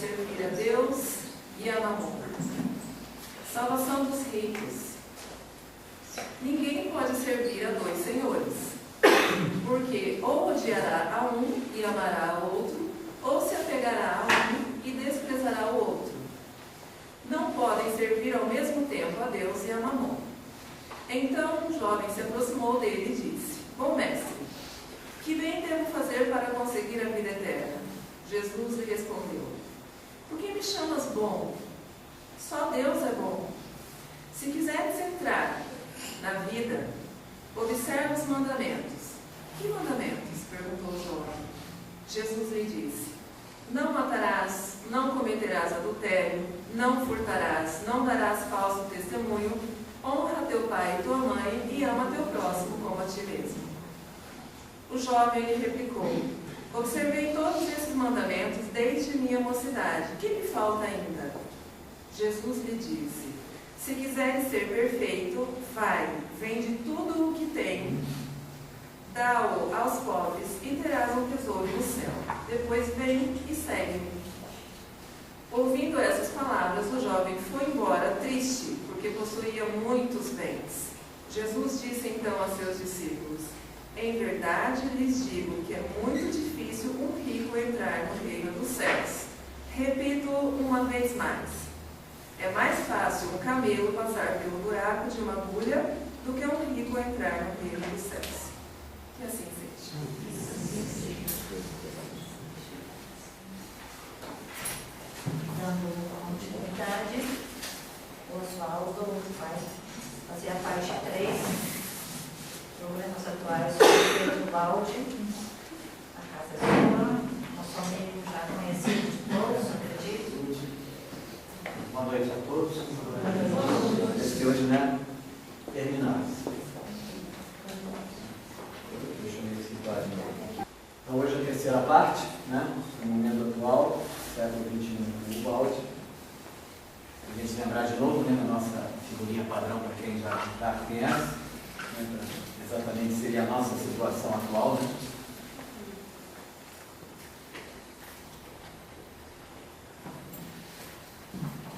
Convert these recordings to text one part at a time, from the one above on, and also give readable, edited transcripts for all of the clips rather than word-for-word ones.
servir a Deus e a Mamon. Salvação dos ricos. Ninguém pode servir a dois senhores, porque ou odiará a um e amará ao outro, ou se apegará a um e desprezará o outro. Não podem servir ao mesmo tempo a Deus e a Mamon. Então um jovem se aproximou dele e disse: Bom mestre, que bem devo fazer para conseguir a vida eterna? Jesus lhe respondeu: Por que me chamas bom? Só Deus é bom. Se quiseres entrar na vida, observa os mandamentos. Que mandamentos? Perguntou o jovem. Jesus lhe disse: Não matarás, não cometerás adultério, não furtarás, não darás falso testemunho, honra teu pai e tua mãe e ama teu próximo como a ti mesmo. O jovem lhe replicou: Observei todos esses mandamentos desde minha mocidade. Que me falta ainda? Jesus lhe disse: Se quiseres ser perfeito, vai, vende tudo o que tem, dá-o aos pobres e terás um tesouro no céu. Depois vem e segue-me. Ouvindo essas palavras, o jovem foi embora triste, porque possuía muitos bens. Jesus disse então a seus discípulos: Em verdade lhes digo que é muito difícil um rico entrar no reino dos céus. Repito uma vez mais: é mais fácil um camelo passar pelo buraco de uma agulha do que um rico entrar no reino dos céus. Que assim seja. Dando continuidade, o Oswaldo vai fazer a parte 3, problemas atuais sobre Pedro Baldi, a casa de Roma, nosso amigo já conhecido de todos, acredito. Boa noite a todos. Esse de hoje, né? Terminado. Deixa eu me situar de novo. Então, hoje é a terceira parte, né? No momento atual, século XXI, do Baldi. A gente lembrar de novo, né? Na nossa figurinha padrão, para quem já conhece, né? Exatamente seria a nossa situação atual, né?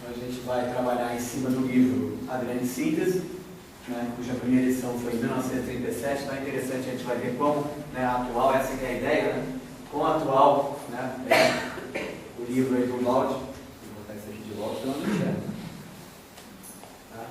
A gente vai trabalhar em cima do livro A Grande Síntese, né, cuja primeira edição foi em 1937. Então é interessante, a gente vai ver como, né, atual, essa que é a ideia, né, quão atual, né, é o livro aí do Baldi. Vou botar isso aqui de volta, então não enxerga. Tá?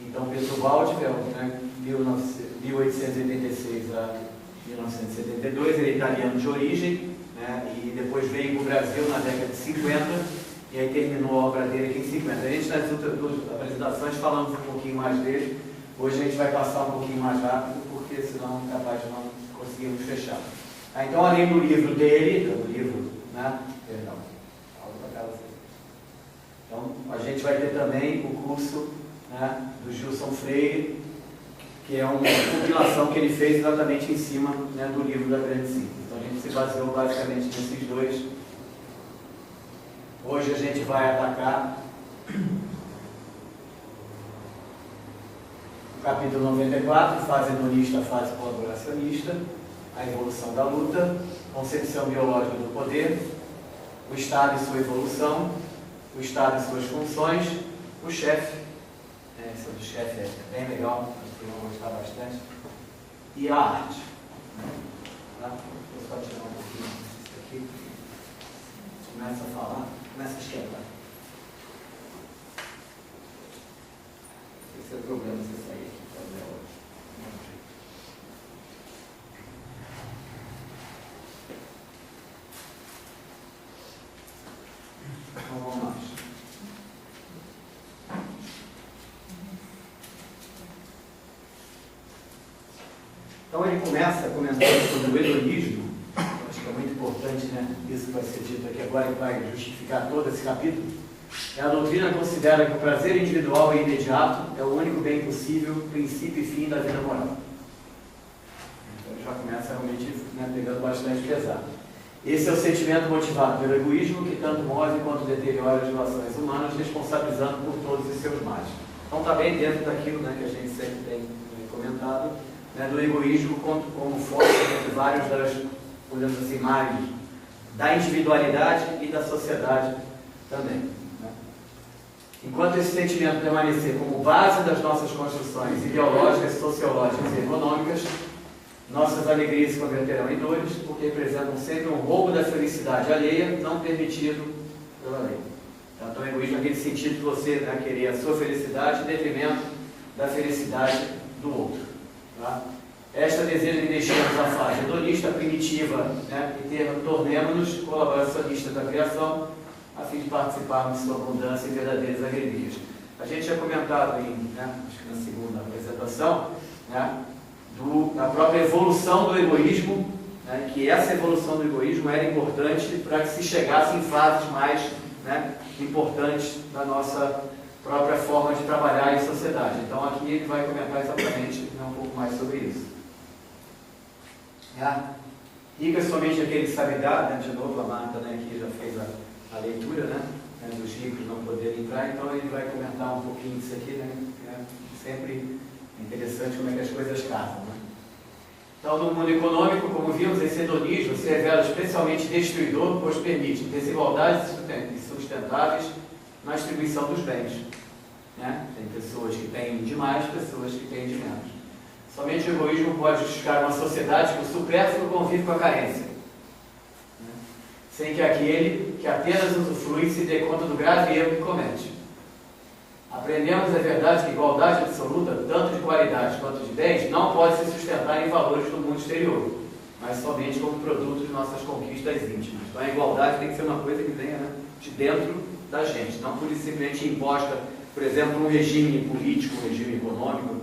Então, Pedro Baldi, né, 1886 a 1972, ele é italiano de origem, né, e depois veio para o Brasil na década de 50. E aí terminou a obra dele aqui em 50. A gente nas outras duas apresentações falamos um pouquinho mais dele. Hoje a gente vai passar um pouquinho mais rápido, porque senão é capaz de não conseguirmos fechar. Então, além do livro dele, né? Perdão. Então, a gente vai ter também o curso, né, do Gilson Freire, que é uma compilação que ele fez exatamente em cima, né, do livro da Grande Síntese. Então, a gente se baseou basicamente nesses dois. Hoje a gente vai atacar o capítulo 94, fase hedonista, fase colaboracionista, a evolução da luta, concepção biológica do poder, o Estado e sua evolução, o Estado e suas funções, o chefe, essa do chefe é bem legal, eu vou gostar bastante, e a arte. Tá? Vou só tirar um pouquinho isso aqui. Começa a falar. Começa a esquentar. Esse é o problema, você sair aqui para fazer hoje. Então vamos lá. Então ele começa comentando sobre o hedonismo. Acho que é muito importante, né? Isso que vai ser dito aqui agora, que vai justificar todo esse capítulo. A doutrina considera que o prazer individual e imediato é o único bem possível, princípio e fim da vida moral. Então já começa realmente, né, pegando bastante pesado. Esse é o sentimento motivado pelo egoísmo que tanto move quanto deteriora as relações humanas, responsabilizando por todos os seus males. Então está bem dentro daquilo, né, que a gente sempre tem comentado, né, do egoísmo como força entre vários das, olhando assim, males da individualidade e da sociedade, também. Né? Enquanto esse sentimento permanecer como base das nossas construções ideológicas, sociológicas e econômicas, nossas alegrias se converterão em dores, porque representam sempre um roubo da felicidade alheia, não permitido pela lei. Então, o egoísmo é aquele sentido de você, né, querer a sua felicidade em detrimento da felicidade do outro. Tá? Esta deseja de deixarmos a fase hedonista, primitiva, né, e tornemos-nos colaboracionistas da criação, a fim de participarmos de sua abundância e verdadeiras alegrias. A gente tinha comentado, né, acho que na segunda apresentação, né, da própria evolução do egoísmo, né, que essa evolução do egoísmo era importante para que se chegasse em fases mais, né, importantes da nossa própria forma de trabalhar em sociedade. Então aqui ele vai comentar exatamente, né, um pouco mais sobre isso. Rico é somente aquele que sabe dar, né? De novo a Marta, né, aqui já fez a leitura, né, dos ricos não poderem entrar, então ele vai comentar um pouquinho disso aqui, né, sempre interessante como é que as coisas casam. Né? Então, no mundo econômico, como vimos, esse hedonismo se revela especialmente destruidor, pois permite desigualdades insustentáveis na distribuição dos bens. Né? Tem pessoas que têm de mais, pessoas que têm de menos. Somente o egoísmo pode justificar uma sociedade que o supérfluo convive com a carência, né? Sem que aquele que apenas usufrui se dê conta do grave erro que comete. Aprendemos, é verdade, que igualdade absoluta, tanto de qualidade quanto de bens, não pode se sustentar em valores do mundo exterior, mas somente como produto de nossas conquistas íntimas. Então a igualdade tem que ser uma coisa que venha, né, de dentro da gente, não por simplesmente imposta, por exemplo, um regime político, um regime econômico.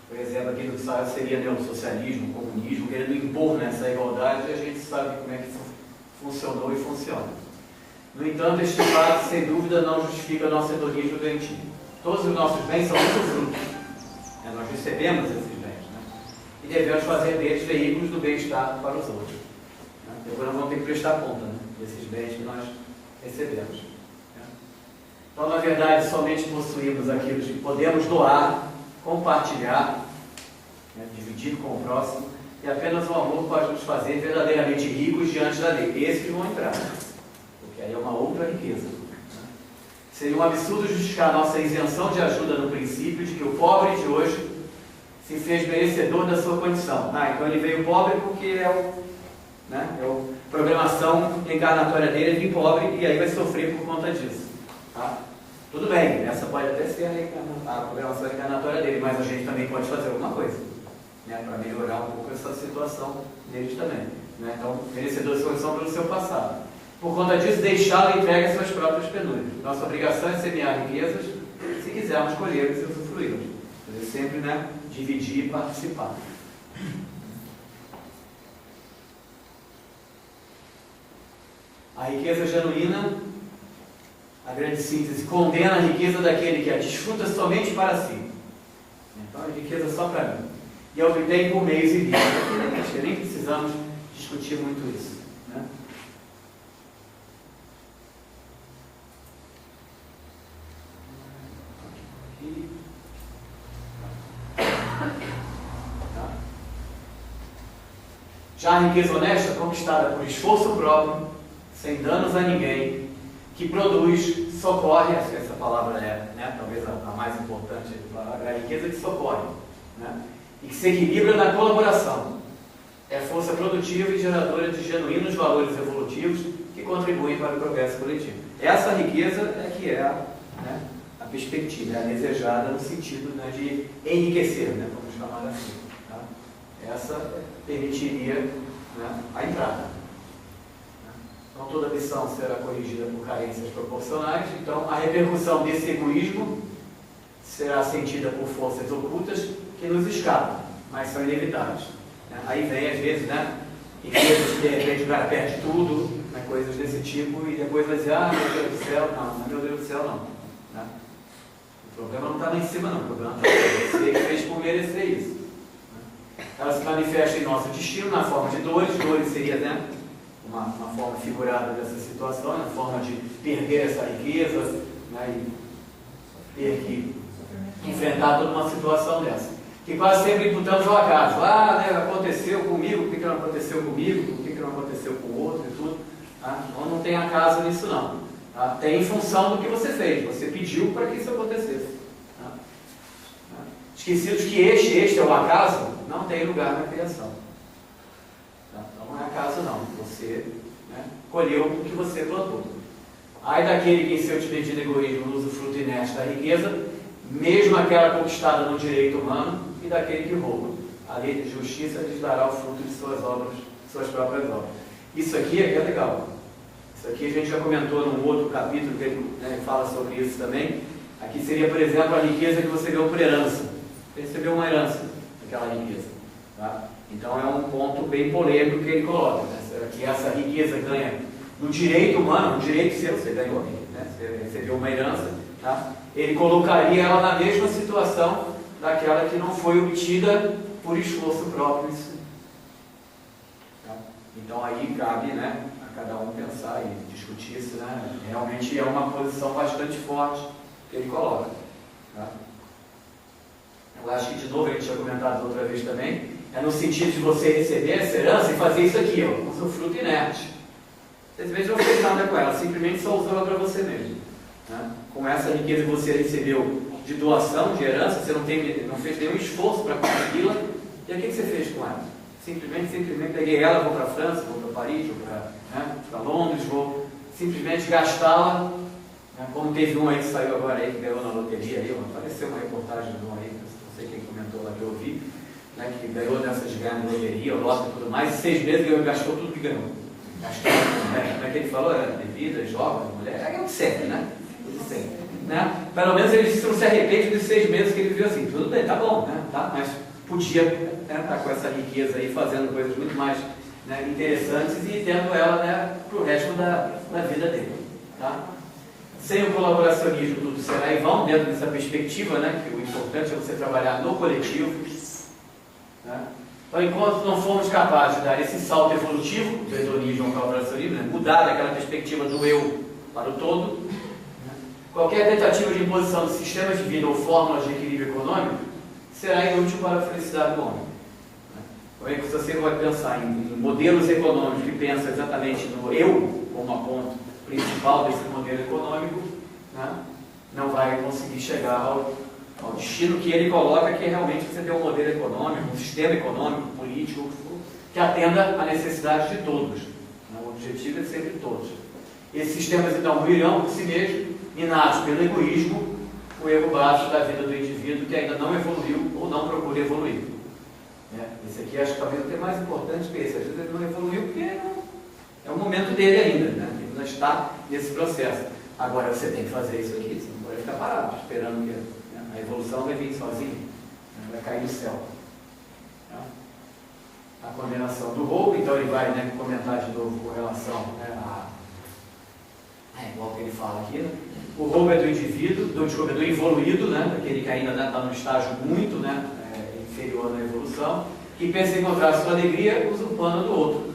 Por exemplo, aqui no Estado seria, né, o socialismo, o comunismo, querendo impor nessa igualdade, e a gente sabe como é que funcionou e funciona. No entanto, este fato, sem dúvida, não justifica nosso hedonismo doentio. Todos os nossos bens são usufrutos. Nós recebemos esses bens, né? E devemos fazer deles veículos do bem-estar para os outros. Né? E agora vamos ter que prestar conta, né, desses bens que nós recebemos. Né? Então, na verdade, somente possuímos aquilo que podemos doar, compartilhar, né, dividir com o próximo, e apenas o amor pode nos fazer verdadeiramente ricos diante da lei. Esses vão entrar, porque aí é uma outra riqueza. Né? Seria um absurdo justificar a nossa isenção de ajuda no princípio de que o pobre de hoje se fez merecedor da sua condição. Então ele veio pobre porque a programação encarnatória dele é vir pobre e aí vai sofrer por conta disso. Tá? Tudo bem, essa pode até ser a programação encarnatória dele, mas a gente também pode fazer alguma coisa, né, para melhorar um pouco essa situação deles também. Né? Então, merecedor de condição pelo seu passado. Por conta disso, deixá-lo entregue às suas próprias penúrias. Nossa obrigação é semear riquezas, se quisermos colhê-las e usufruí-las. Mas sempre, né, dividir e participar. A riqueza genuína, a grande síntese, condena a riqueza daquele que a desfruta somente para si. Então, a riqueza só para mim. E é o que tem por meios ilícitos. Nem precisamos discutir muito isso. Né? Já a riqueza honesta, conquistada por esforço próprio, sem danos a ninguém, que produz, socorre, essa palavra é, né, talvez a mais importante, a riqueza que socorre, né, e que se equilibra na colaboração. É força produtiva e geradora de genuínos valores evolutivos que contribuem para o progresso coletivo. Essa riqueza é que é né, a perspectiva, é a desejada no sentido, né, de enriquecer, né, vamos chamar assim. Tá? Essa permitiria, né, a entrada. Então, toda missão será corrigida por carências proporcionais. Então, a repercussão desse egoísmo será sentida por forças ocultas que nos escapam, mas são inevitáveis. Aí vem, às vezes, né, riquezas que de repente o cara perde tudo, né, coisas desse tipo, e depois vai dizer, meu Deus do céu, não é meu Deus do céu, não. Né? O problema não está lá em cima, não. O problema está em você que fez por merecer isso. Né? Ela se manifesta em nosso destino na forma de dores. Dores seria, né, uma forma figurada dessa situação, na forma de perder essa riqueza, né, e ter que enfrentar toda uma situação dessa. Que quase sempre imputamos ao acaso. Né, aconteceu comigo, por que não aconteceu comigo, por que não aconteceu com o outro e tudo. Tá? Então não tem acaso nisso não. Tá? Tem em função do que você fez. Você pediu para que isso acontecesse. Tá? Tá? Esquecidos que este é o acaso, não tem lugar na criação. Tá? Então não é acaso não. Você, né, colheu o que você plantou. Ai daquele que em seu desmedido egoísmo usa o fruto inerte da riqueza, mesmo aquela conquistada no direito humano, e daquele que rouba. A lei de justiça lhes dará o fruto de suas obras, suas próprias obras. Isso aqui é legal. Isso aqui a gente já comentou num outro capítulo que ele, né, fala sobre isso também. Aqui seria, por exemplo, a riqueza que você ganhou por herança. Você recebeu uma herança, aquela riqueza. Tá? Então é um ponto bem polêmico que ele coloca. Né? Será que essa riqueza ganha no direito humano, no direito seu, você ganhou, né? Você recebeu uma herança, tá? Ele colocaria ela na mesma situação daquela que não foi obtida por esforço próprio. Tá? Então aí cabe, né, a cada um pensar e discutir isso, né? Realmente é uma posição bastante forte que ele coloca. Tá? Eu acho que, de novo, a gente tinha comentado outra vez também, é no sentido de você receber essa herança e fazer isso aqui, ó, com o seu fruto inerte. Você às vezes não fez nada com ela, simplesmente só usou ela para você mesmo. Né? Com essa riqueza que você recebeu de doação, de herança, você não fez nenhum esforço para consegui-la. E o que você fez com ela? Simplesmente peguei ela, vou para a França, vou para Paris, vou para Londres, vou simplesmente gastá-la. Né? Como teve um aí que saiu agora aí, que ganhou na loteria, aí, apareceu uma reportagem de um aí, não sei quem comentou lá que eu vi, né, que ganhou nessas de ganhar na loteria, lote e tudo mais, e 6 meses ganhou, gastou tudo que ganhou. Gastou, né? Como é que ele falou? Bebida, jogos, mulher, é o de sempre, né? O de sempre. Né? Pelo menos ele disse que não se arrepende dos 6 meses que ele viveu assim. Tudo bem, tá bom, né? Tá? Mas podia, né, estar com essa riqueza aí, fazendo coisas muito mais, né, interessantes e tendo ela, né, para o resto da vida dele. Tá? Sem o colaboracionismo, tudo será em vão, dentro dessa perspectiva, né, que o importante é você trabalhar no coletivo. Né? Então, enquanto não formos capazes de dar esse salto evolutivo do hedonismo ao colaboracionismo, né, mudar daquela perspectiva do eu para o todo, né, qualquer tentativa de imposição de sistemas de vida ou fórmulas de equilíbrio econômico será inútil para a felicidade do homem. Né? Então, se você vai pensar em modelos econômicos que pensam exatamente no eu como a ponta principal desse modelo econômico, né, não vai conseguir chegar ao destino que ele coloca, que é realmente você ter um modelo econômico, um sistema econômico, político, que atenda à necessidade de todos. O objetivo é sempre todos. Esses sistemas, então, ruirão por si mesmos, minados pelo egoísmo, o erro básico da vida do indivíduo que ainda não evoluiu ou não procura evoluir. Esse aqui acho que talvez até mais importante que esse. Às vezes ele não evoluiu porque é o momento dele ainda, né? Ele ainda está nesse processo. Agora você tem que fazer isso aqui, você não pode ficar parado, esperando que a evolução vai vir sozinha, vai cair do céu. A condenação do roubo, então ele vai, né, comentar de novo com relação, né, igual que ele fala aqui, né? O roubo é do indivíduo, do evoluído, né, daquele que ainda está num estágio muito, né, inferior na evolução, que pensa em encontrar sua alegria usurpando do outro.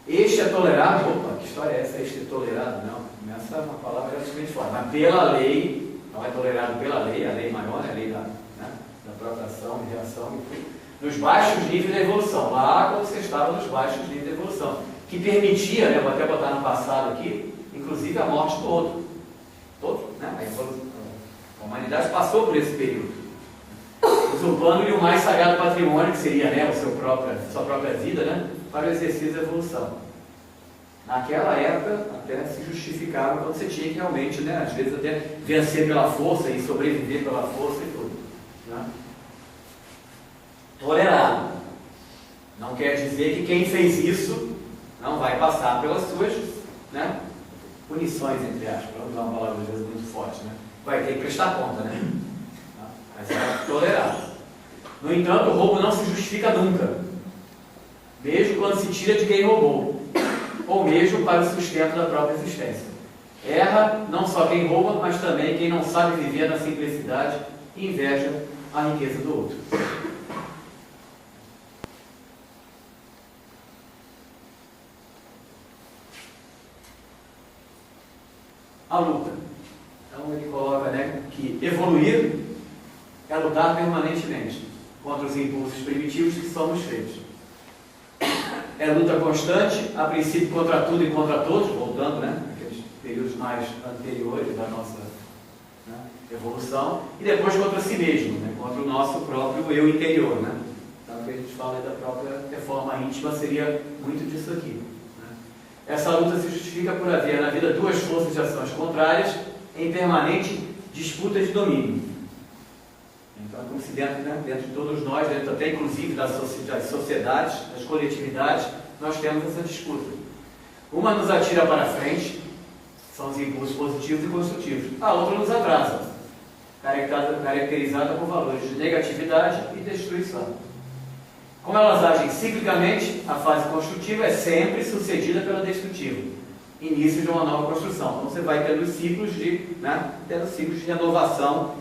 Este é tolerado, opa, que história é essa? Este é tolerado? Não, começa uma palavra relativamente forte, mas pela lei. Não é tolerado pela lei, a lei maior, a lei da própria ação e reação e tudo, nos baixos níveis da evolução, lá quando você estava nos baixos níveis da evolução, que permitia, né, vou até botar no passado aqui, inclusive a morte do outro. Né? A humanidade passou por esse período, usurpando-lhe o mais sagrado patrimônio, que seria, né, sua própria vida, né, para o exercício da evolução. Naquela época, até se justificava quando você tinha que realmente, né, às vezes até vencer pela força e sobreviver pela força e tudo. Né? Tolerado. Não quer dizer que quem fez isso não vai passar pelas suas, né, punições, entre aspas, para usar uma palavra às vezes muito forte. Né? Vai ter que prestar conta, né? Mas é tolerado. No entanto, o roubo não se justifica nunca, mesmo quando se tira de quem roubou, ou mesmo para o sustento da própria existência. Erra não só quem rouba, mas também quem não sabe viver na simplicidade e inveja a riqueza do outro. A luta. Então ele coloca, né, que evoluir é lutar permanentemente contra os impulsos primitivos que somos feitos. É luta constante, a princípio contra tudo e contra todos, voltando, né, aqueles períodos mais anteriores da nossa, né, evolução, e depois contra si mesmo, né, contra o nosso próprio eu interior, né. Então, o que a gente fala da própria reforma íntima seria muito disso aqui. Né. Essa luta se justifica por haver na vida duas forças de ações contrárias em permanente disputa de domínio. Então, como se dentro, né, dentro de todos nós, dentro até inclusive das sociedades, das coletividades, nós temos essa disputa. Uma nos atira para frente, são os impulsos positivos e construtivos. A outra nos atrasa, caracterizada por valores de negatividade e destruição. Como elas agem ciclicamente, a fase construtiva é sempre sucedida pela destrutiva, início de uma nova construção. Então você vai tendo ciclos de renovação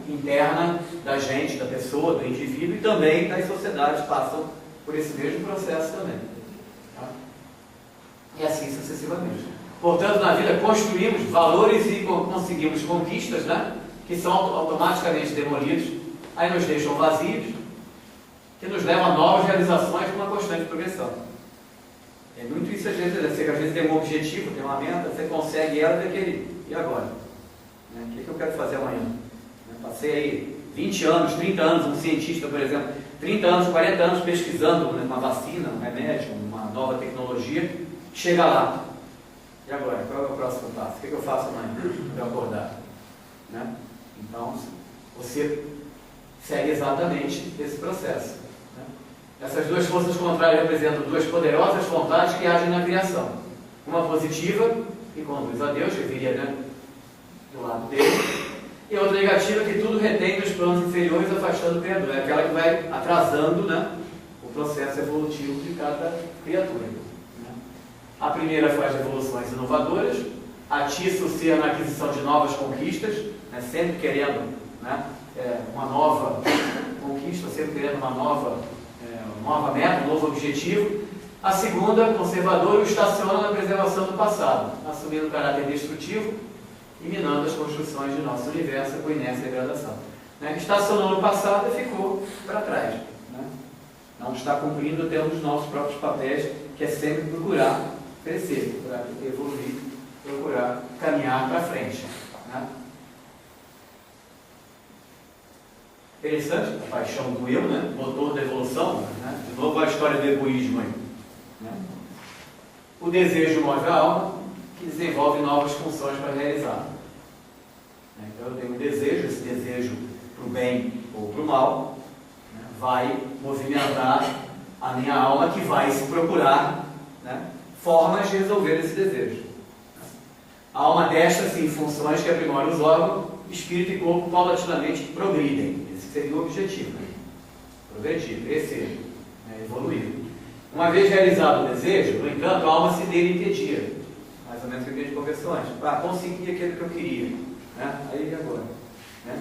interna da gente, da pessoa, do indivíduo, e também das sociedades passam por esse mesmo processo também. Tá? E assim sucessivamente. Portanto, na vida construímos valores e conseguimos conquistas, né, que são automaticamente demolidos, aí nos deixam vazios, que nos levam a novas realizações com uma constante progressão. É muito isso, às vezes tem um objetivo, tem uma meta, você consegue ela daquele, e agora? Né? O que eu quero fazer amanhã? Passei aí 20 anos, 30 anos, um cientista, por exemplo, 30 anos, 40 anos pesquisando uma vacina, um remédio, uma nova tecnologia, chega lá. E agora? Qual é o próximo passo? O que eu faço amanhã para acordar? Né? Então, você segue exatamente esse processo. Né? Essas duas forças contrárias representam duas poderosas vontades que agem na criação. Uma positiva, que conduz a Deus, que viria, né, do lado dele, e outra negativa, que tudo retém nos planos inferiores, afastando o Criador. É aquela que vai atrasando, né, o processo evolutivo de cada criatura. Né? A primeira faz evoluções inovadoras, atiça o ser na aquisição de novas conquistas, né, sempre querendo, né, uma nova conquista, sempre querendo uma nova meta, um novo objetivo. A segunda, conservadora, o estaciona na preservação do passado, assumindo o caráter destrutivo e minando as construções de nosso universo com inércia e degradação. Né? Estacionou no passado e ficou para trás. Né? Não está cumprindo tendo os nossos próprios papéis, que é sempre procurar crescer, procurar evoluir, procurar caminhar para frente. Né? Interessante, a paixão do eu, né? Motor da evolução, né? De novo a história do egoísmo aí. Né? O desejo move a alma, que desenvolve novas funções para realizar. Então eu tenho um desejo, esse desejo para o bem ou para o mal, né, vai movimentar a minha alma, que vai se procurar, né, formas de resolver esse desejo. A alma desta-se em funções que aprimoram os órgãos, espírito e corpo paulatinamente progridem. Esse seria o objetivo. Né? Progredir, crescer, né, evoluir. Uma vez realizado o desejo, no entanto, a alma se dele entedia. Mais ou menos o que a gente conversou antes. Consegui aquilo que eu queria. Né? Aí e agora? Né?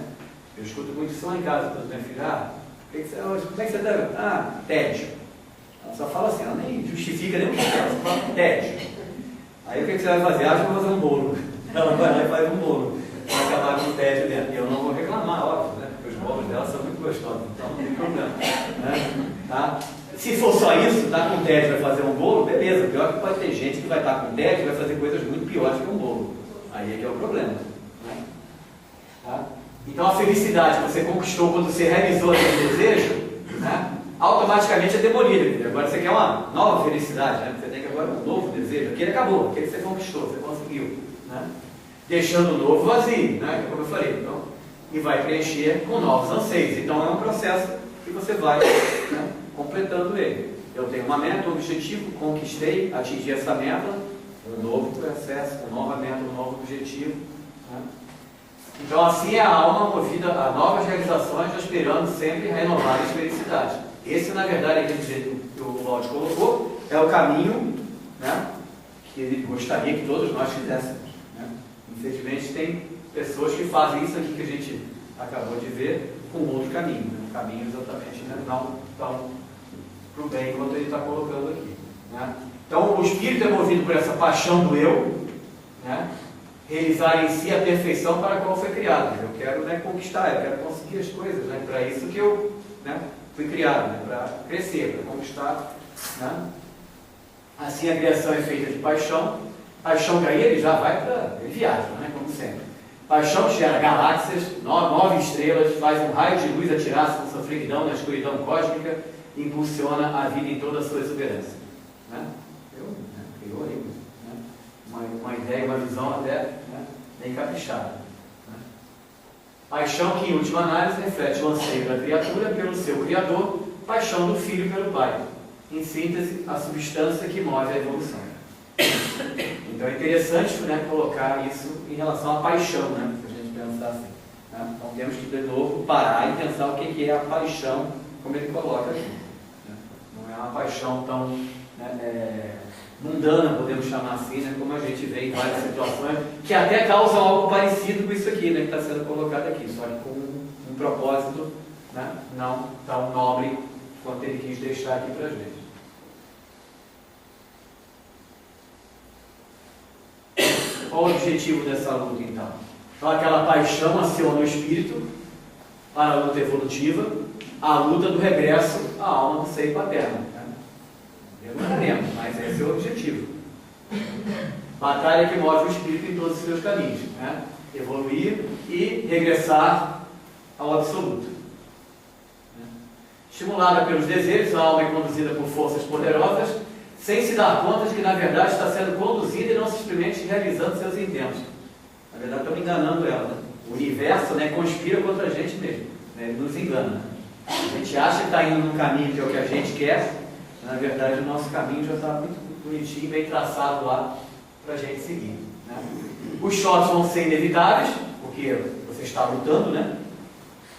Eu escuto muito isso lá em casa, quando minha filha, como é que você está? Tédio. Ela só fala assim, ela nem justifica nem o que ela só fala tédio. Aí o que você vai fazer? Acho que eu vou fazer um bolo. Ela vai lá e faz um bolo. Vai acabar com o tédio dentro. E eu não vou reclamar, óbvio, né? Porque os bolos dela são muito gostosos, então não tem problema. Né? Tá? Se for só isso, tá com tédio vai fazer um bolo, beleza. Pior que pode ter gente que vai estar com tédio e vai fazer coisas muito piores que um bolo. Aí é que é o problema. Né? Tá? Então a felicidade que você conquistou quando você realizou aquele desejo, né, automaticamente é demolida. Agora você quer uma nova felicidade, né? Você tem que agora um novo desejo. Aquele acabou, aquele você conquistou, você conseguiu. Né? Deixando o novo vazio, né? Como eu falei. Então, e vai preencher com novos anseios. Então é um processo que você vai, né, completando ele. Eu tenho uma meta, um objetivo, conquistei, atingi essa meta, um novo processo, uma nova meta, um novo objetivo. Né? Então assim é a alma movida a novas realizações, aspirando sempre a renovar as felicidades. Esse, na verdade, aquele jeito que o Walt colocou, é o caminho, né, que ele gostaria que todos nós fizéssemos. Né? Infelizmente tem pessoas que fazem isso aqui que a gente acabou de ver com outro caminho, né? Um caminho exatamente, né, não tão para o bem quanto ele está colocando aqui. Né? Então o espírito é movido por essa paixão do eu, né? Realizar em si a perfeição para a qual foi criado. Eu quero, né, conquistar, eu quero conseguir as coisas, né? Para isso que eu, né, fui criado, né? Para crescer, para conquistar, né, Assim a criação é feita de paixão. Paixão para ele já vai para... ele viaja, né? Como sempre. Paixão gera galáxias, 9 estrelas, faz um raio de luz atirar-se com sua freguidão na escuridão cósmica e impulsiona a vida em toda a sua exuberância. Né? Criou aí, né? Uma ideia, uma visão até, né? Bem caprichada. Né? Paixão que, em última análise, reflete o anseio da criatura pelo seu Criador, paixão do Filho pelo Pai. Em síntese, a substância que move a evolução. Então é interessante, né, colocar isso em relação à paixão, né, se a gente pensar assim. Né? Então temos que, de novo, parar e pensar o que é a paixão, como ele coloca aqui. Né? Não é uma paixão tão, né, mundana, podemos chamar assim, né, como a gente vê em várias situações, que até causam algo parecido com isso aqui, né, que está sendo colocado aqui, só que com um propósito, né, não tão nobre quanto ele quis deixar aqui para a gente. Qual o objetivo dessa luta, então? Então, aquela paixão aciona o espírito para a luta evolutiva, a luta do regresso à alma do seio paterno. Né? Demoraemos, mas esse é o objetivo. Batalha que move o espírito em todos os seus caminhos. Né? Evoluir e regressar ao absoluto. Né? Estimulada pelos desejos, a alma é conduzida por forças poderosas, sem se dar conta de que, na verdade, está sendo conduzida e não simplesmente realizando seus intentos. Na verdade, estamos enganando ela. Né? O universo, né, conspira contra a gente mesmo. Né? Ele nos engana. A gente acha que está indo num caminho que é o que a gente quer, na verdade, o nosso caminho já está muito bonitinho, bem traçado lá para a gente seguir. Né? Os choques vão ser inevitáveis, porque você está lutando, né,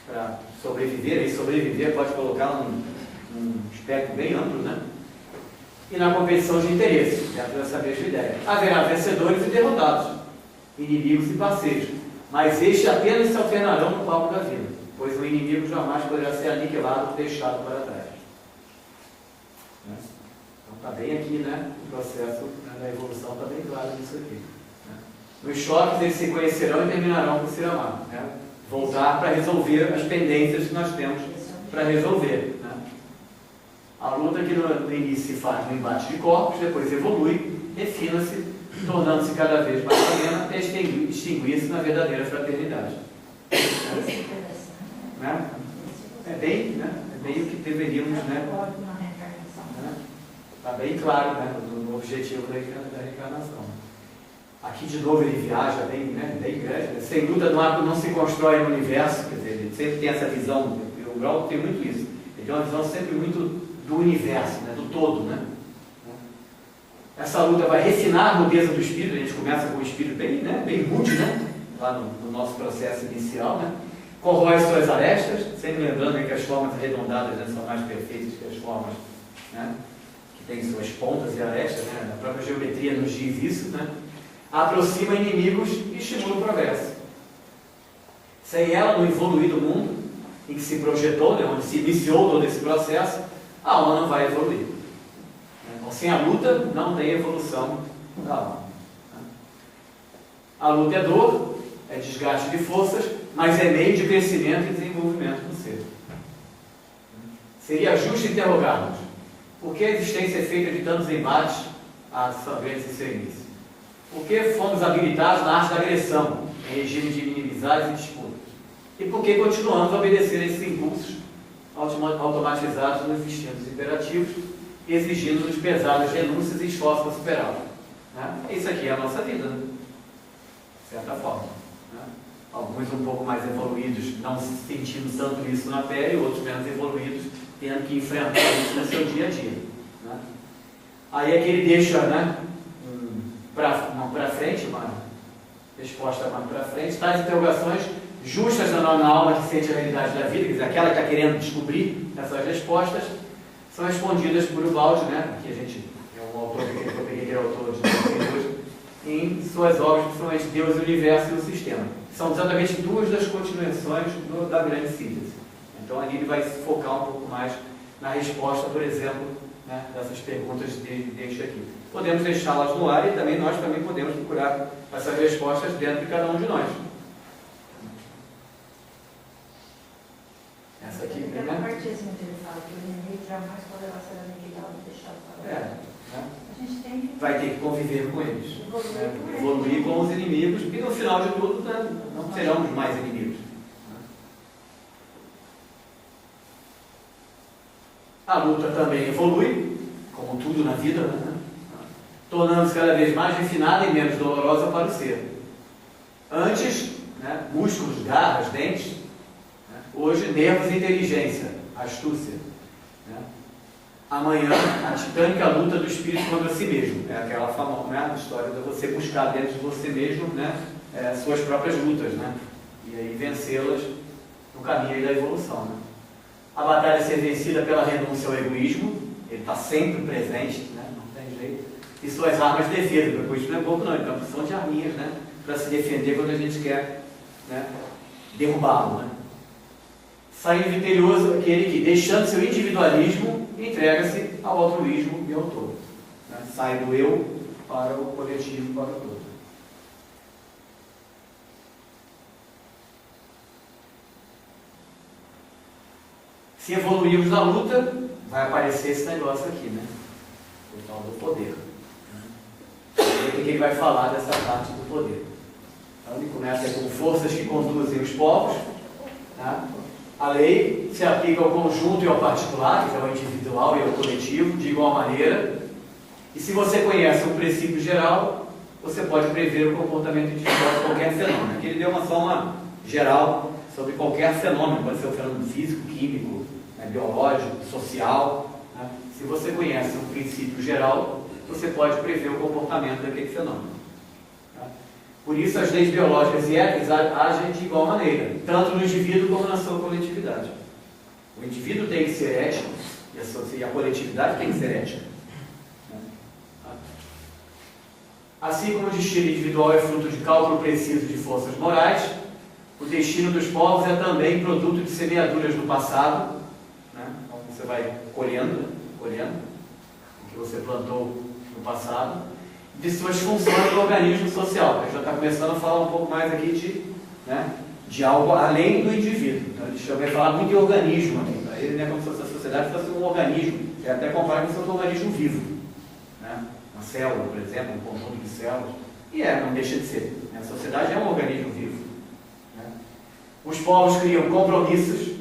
para sobreviver. E sobreviver pode colocar num espectro bem amplo, né? E na competição de interesses, dentro dessa mesma ideia. Haverá vencedores e derrotados, inimigos e parceiros, mas estes apenas se alternarão no palco da vida, pois o inimigo jamais poderá ser aniquilado ou deixado para trás. Né? Então está bem aqui, né? O processo, né, da evolução está bem claro nisso aqui. Né? Nos choques eles se conhecerão e terminarão por se amar. Né? Voltar para resolver as pendências que nós temos para resolver. A luta que no início se faz no embate de corpos, depois evolui, refina-se, tornando-se cada vez mais amena até extinguir-se na verdadeira fraternidade. Né? É bem o que deveríamos, né? Está bem claro, né, no objetivo da reencarnação. Aqui de novo ele viaja bem grande. Sem luta não se constrói no universo, quer dizer, ele sempre tem essa visão, o Grau tem muito isso. Ele tem uma visão sempre muito do universo, né, do todo, né? Essa luta vai refinar a rudeza do espírito. A gente começa com o espírito bem rude, né? Lá no nosso processo inicial, né? Corrói suas arestas, sempre lembrando, né, que as formas arredondadas, né, são mais perfeitas que as formas, né, que têm suas pontas e arestas, né? A própria geometria nos diz isso, né? Aproxima inimigos e estimula o progresso. Sem ela, no evoluído mundo em que se projetou, né, onde se iniciou todo esse processo, a alma não vai evoluir. Então, sem a luta, não tem evolução da alma. A luta é dor, é desgaste de forças, mas é meio de crescimento e desenvolvimento do ser. Seria justo interrogarmos: por que a existência é feita de tantos embates a sangrentos e sem início? Por que fomos habilitados na arte da agressão, em regime de inimizades e disputas? E por que continuamos a obedecer a esses impulsos automatizados nos instintos imperativos, exigindo-nos pesadas renúncias e esforços para superá-los? Né? Isso aqui é a nossa vida, né? De certa forma. Né? Alguns um pouco mais evoluídos não sentindo tanto isso na pele, outros menos evoluídos tendo que enfrentar isso no seu dia a dia. Né? Aí é que ele deixa, né, para frente, uma resposta mais para frente, tais interrogações justas na alma que sente a realidade da vida, quer dizer, aquela que está querendo descobrir essas respostas, são respondidas por Ubaldi, né? Aqui a gente é um autor que eu peguei, que era autor de 2002, em suas obras, principalmente Deus, o Universo e o Sistema. São exatamente duas das continuações da grande síntese. Então ali ele vai se focar um pouco mais na resposta, por exemplo, né, dessas perguntas deste aqui. Podemos deixá-las no ar e também nós podemos procurar essas respostas dentro de cada um de nós. Essa aqui, né? A partir que ele fala que o inimigo jamais poderá ser aniquilado e deixado para lá. Né? A gente tem vai ter que conviver com eles. Evoluir com os inimigos, e no final de tudo, né, não serão mais inimigos. A luta também evolui, como tudo na vida, né? Tornando-se cada vez mais refinada e menos dolorosa para o ser. Antes, né, músculos, garras, dentes, né? Hoje, nervos e inteligência, astúcia. Né? Amanhã, a titânica luta do espírito contra si mesmo. É aquela famosa, né, história de você buscar dentro de você mesmo, né, suas próprias lutas, né? E aí vencê-las no caminho aí da evolução. Né? A batalha ser vencida pela renúncia ao egoísmo, ele está sempre presente, né? Não tem jeito. E suas armas de defesa, porque o egoísmo não é pouco não, então são de arminhas, né? Para se defender quando a gente quer, né, derrubá-lo. Né? Saindo vitorioso aquele que, deixando seu individualismo, entrega-se ao altruísmo e ao todo. Né? Sai do eu para o coletivo, para o todo. Se evoluirmos na luta, vai aparecer esse negócio aqui, né? O tal do poder. O que ele vai falar dessa parte do poder? Então ele começa com forças que conduzem os povos. Tá? A lei se aplica ao conjunto e ao particular, que é ao individual e ao coletivo, de igual maneira. E se você conhece um princípio geral, você pode prever o comportamento individual de qualquer fenômeno. Aqui ele deu uma soma geral sobre qualquer fenômeno, pode ser um fenômeno físico, químico, né, biológico, social. Né? Se você conhece um princípio geral, você pode prever o comportamento daquele fenômeno. Tá? Por isso, as leis biológicas e éticas agem de igual maneira, tanto no indivíduo como na sua coletividade. O indivíduo tem que ser ético e a coletividade tem que ser ética. Assim como o destino individual é fruto de cálculo preciso de forças morais, o destino dos povos é também produto de semeaduras do passado, né? Então você vai colhendo o que você plantou no passado, de suas funções do organismo social. A gente já está começando a falar um pouco mais aqui de algo além do indivíduo. Então, ele vai falar muito de organismo aqui. Para ele, né, como se a sociedade fosse um organismo. Ele até compara com se fosse um organismo vivo. Né? Uma célula, por exemplo, um conjunto de células. E não deixa de ser. A sociedade é um organismo vivo. Né? Os povos criam compromissos,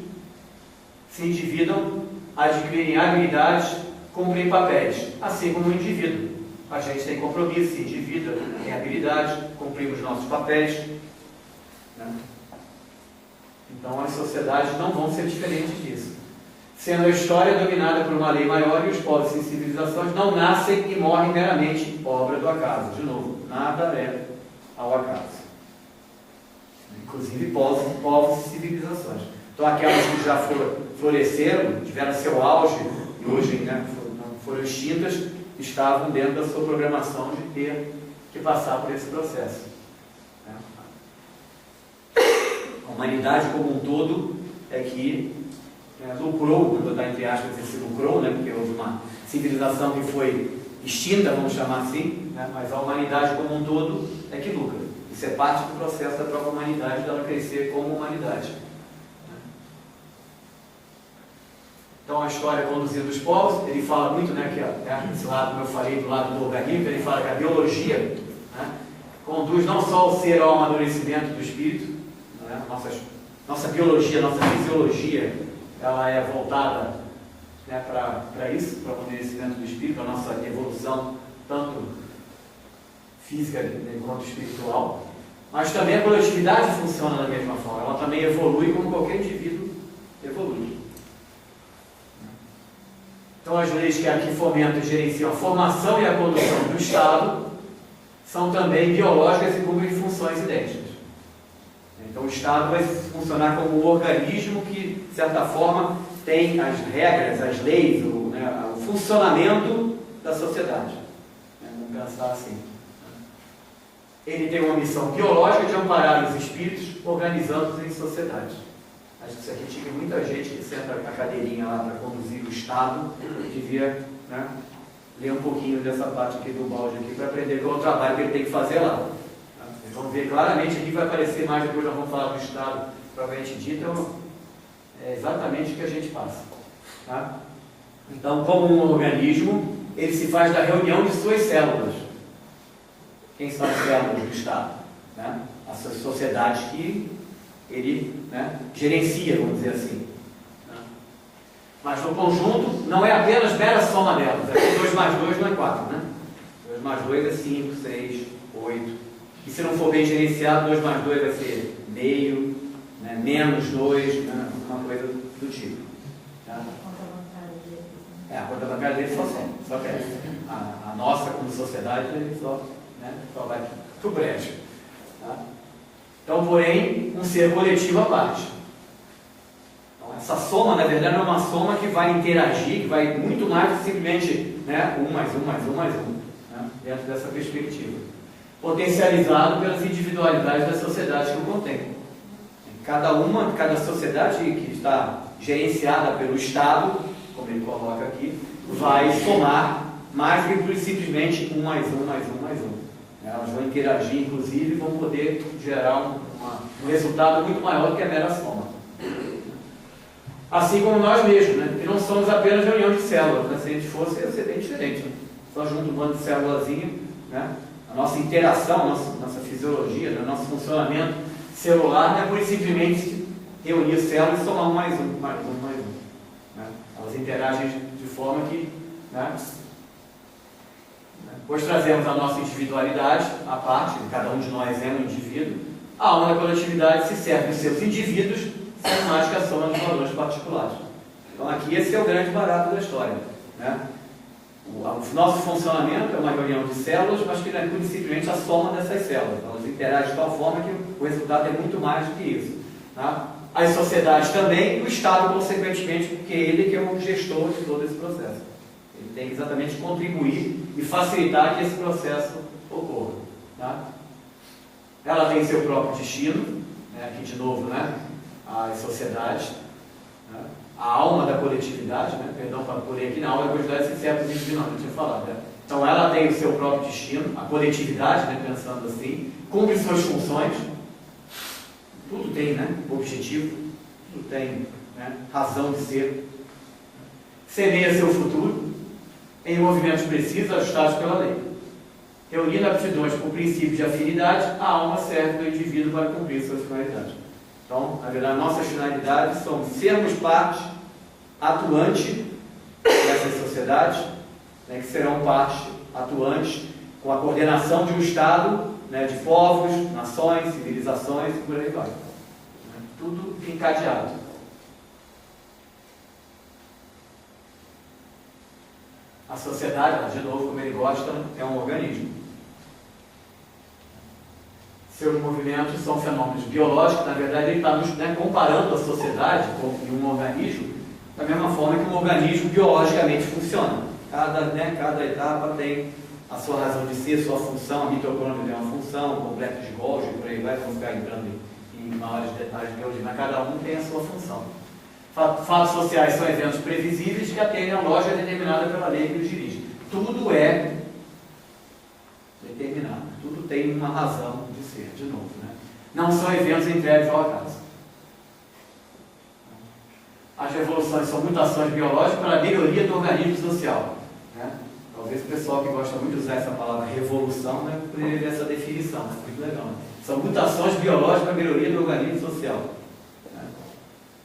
se endividam, adquirem habilidades, cumprem papéis, assim como o indivíduo. A gente tem compromisso, se endivida, tem habilidades, cumprimos nossos papéis. Né? Então as sociedades não vão ser diferentes disso. Sendo a história dominada por uma lei maior e os povos e civilizações não nascem e morrem meramente obra do acaso. De novo, nada é ao acaso. Inclusive povos e civilizações. Então aquelas que já floresceram, tiveram seu auge e hoje, né, foram extintas, estavam dentro da sua programação de ter que passar por esse processo. A humanidade como um todo é que lucrou, vou botar entre aspas esse lucrou, né, porque houve uma civilização que foi extinta, vamos chamar assim, né, mas a humanidade como um todo é que lucra. Isso é parte do processo da própria humanidade, dela crescer como humanidade. Então a história conduzindo os povos, ele fala muito, né, que esse lado, como eu falei, do lado do organismo, ele fala que a biologia, né, conduz não só o ser ao amadurecimento do espírito, né, nossa biologia, nossa fisiologia, ela é voltada, né, para isso, para o amadurecimento do espírito, para a nossa evolução, tanto física, né, quanto espiritual, mas também a coletividade funciona da mesma forma, ela também evolui como qualquer indivíduo evolui. Então as leis que aqui fomentam e gerenciam a formação e a condução do Estado são também biológicas e cumprem funções idênticas. Então o Estado vai funcionar como um organismo que, de certa forma, tem as regras, as leis, o funcionamento da sociedade. Vamos pensar assim. Ele tem uma missão biológica de amparar os espíritos, organizando-os em sociedades. Acho que isso aqui tinha muita gente que senta a cadeirinha lá para conduzir o Estado, devia, né, ler um pouquinho dessa parte aqui do balde aqui para aprender qual é o trabalho que ele tem que fazer lá. Vocês vão ver claramente, aqui vai aparecer mais, depois nós vamos falar do Estado propriamente dito, é exatamente o que a gente passa. Tá? Então, como um organismo, ele se faz da reunião de suas células. Quem são as células do Estado? Né? As sociedades que ele, né, gerencia, vamos dizer assim. Né? Mas no conjunto não é apenas mera soma delas. É 2 mais 2 não é 4, né? 2 mais 2 é 5, 6, 8. E se não for bem gerenciado, 2 mais 2 vai ser meio, né, menos 2, né, uma coisa do tipo. Tá? A conta bancária dele só cresce. A nossa, como sociedade, ele só vai pro brejo. Tá? Então, porém, um ser coletivo à parte. Então, essa soma, na verdade, é uma soma que vai interagir, que vai muito mais do que simplesmente, né, 1 mais 1 mais 1 mais 1, né, dentro dessa perspectiva. Potencializado pelas individualidades das sociedades que o contêm. Cada sociedade que está gerenciada pelo Estado, como ele coloca aqui, vai somar mais do que simplesmente 1 mais 1 mais 1 mais 1. Elas vão interagir, inclusive, e vão poder gerar um resultado muito maior do que a mera soma. Assim como nós mesmos, né? Que não somos apenas reunião de células. Né? Se a gente fosse, ia ser bem diferente. Né? Só junto um bando de célulazinha, né? A nossa interação, nossa fisiologia, né? Nosso funcionamento celular não é por simplesmente reunir células e somar 1 mais 1 mais 1 mais 1. Né? Elas interagem de forma que, né? Pois trazemos a nossa individualidade à parte, cada um de nós é um indivíduo, a alma da coletividade se serve dos seus indivíduos, sendo mais que a soma dos valores particulares. Então aqui esse é o grande barato da história. Né? O nosso funcionamento é uma reunião de células, mas que não é simplesmente a soma dessas células. Elas interagem de tal forma que o resultado é muito mais do que isso. Tá? As sociedades também, e o Estado, consequentemente, porque ele que é o gestor de todo esse processo. Ele tem que exatamente contribuir e facilitar que esse processo ocorra. Tá? Ela tem seu próprio destino, né? Aqui de novo, né? As sociedades, né? A alma da coletividade, né? Perdão para por aqui, na alma da coletividade se serve do indivíduo, não tinha falado. Né? Então ela tem o seu próprio destino, a coletividade, né? Pensando assim, cumpre suas funções, tudo tem, né? Objetivo, tudo tem, né? Razão de ser, semeia seu futuro em movimentos precisos ajustados pela lei. Reunindo aptidões por princípio de afinidade, a alma serve do indivíduo para cumprir suas finalidades. Então, na verdade, nossas finalidades são sermos parte atuante dessas sociedades, né, que serão parte atuante com a coordenação de um Estado, né, de povos, nações, civilizações e por aí vai. Tudo encadeado. A sociedade, de novo, como ele gosta, é um organismo. Seus movimentos são fenômenos biológicos, na verdade ele está comparando a sociedade com um organismo da mesma forma que um organismo biologicamente funciona. Cada etapa tem a sua razão de ser, sua função, a mitocôndria tem uma função, o complexo de Golgi, por aí vai, vamos ficar entrando em maiores detalhes de biologia, mas cada um tem a sua função. Fatos sociais são eventos previsíveis que atendem a lógica determinada pela lei que os dirige. Tudo é determinado, tudo tem uma razão de ser, de novo. Né? Não são eventos entregues ao acaso. As revoluções são mutações biológicas para a melhoria do organismo social. Né? Talvez o pessoal que gosta muito de usar essa palavra revolução, né, poderia ver essa definição, é muito legal. Né? São mutações biológicas para a melhoria do organismo social.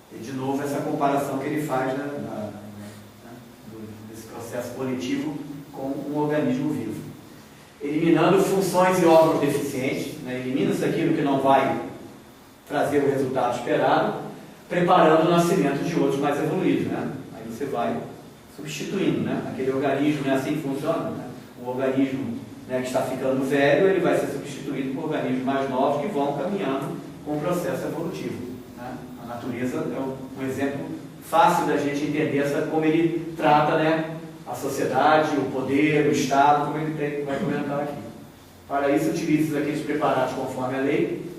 E, de novo, essa comparação que ele faz, né, desse processo coletivo com um organismo vivo. Eliminando funções e órgãos deficientes, né, elimina-se aquilo que não vai trazer o resultado esperado, preparando o nascimento de outros mais evoluídos. Né? Aí você vai substituindo, né? Aquele organismo, né, assim que funciona. Né? O organismo, né, que está ficando velho, ele vai ser substituído por organismos mais novos que vão caminhando com o processo evolutivo. A natureza é um exemplo fácil da gente entender como ele trata, né, a sociedade, o poder, o Estado, como ele vai comentar aqui. Para isso, utiliza aqueles preparados conforme a lei,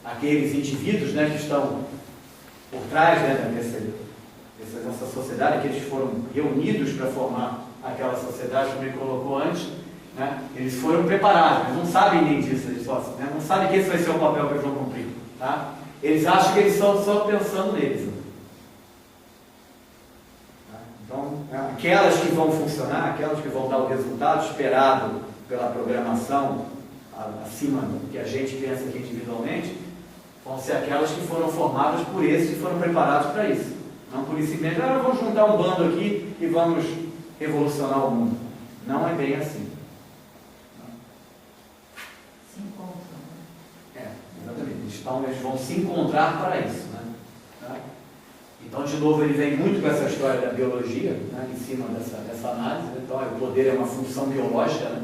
aqueles indivíduos, né, que estão por trás, né, dessa sociedade, aqueles que foram reunidos para formar aquela sociedade, como ele colocou antes, né, eles foram preparados, mas não sabem nem disso, eles não sabem que esse vai ser o papel que eles vão cumprir. Tá? Eles acham que eles estão só pensando neles. Então, aquelas que vão funcionar, aquelas que vão dar o resultado esperado pela programação acima do que a gente pensa aqui individualmente, vão ser aquelas que foram formadas por esses que foram preparados para isso. Não por isso mesmo, vamos juntar um bando aqui e vamos revolucionar o mundo. Não é bem assim. Se encontram. Exatamente. Eles vão se encontrar para isso. Né? Então, de novo, ele vem muito com essa história da biologia, né, em cima dessa análise. Então, o poder é uma função biológica. Né?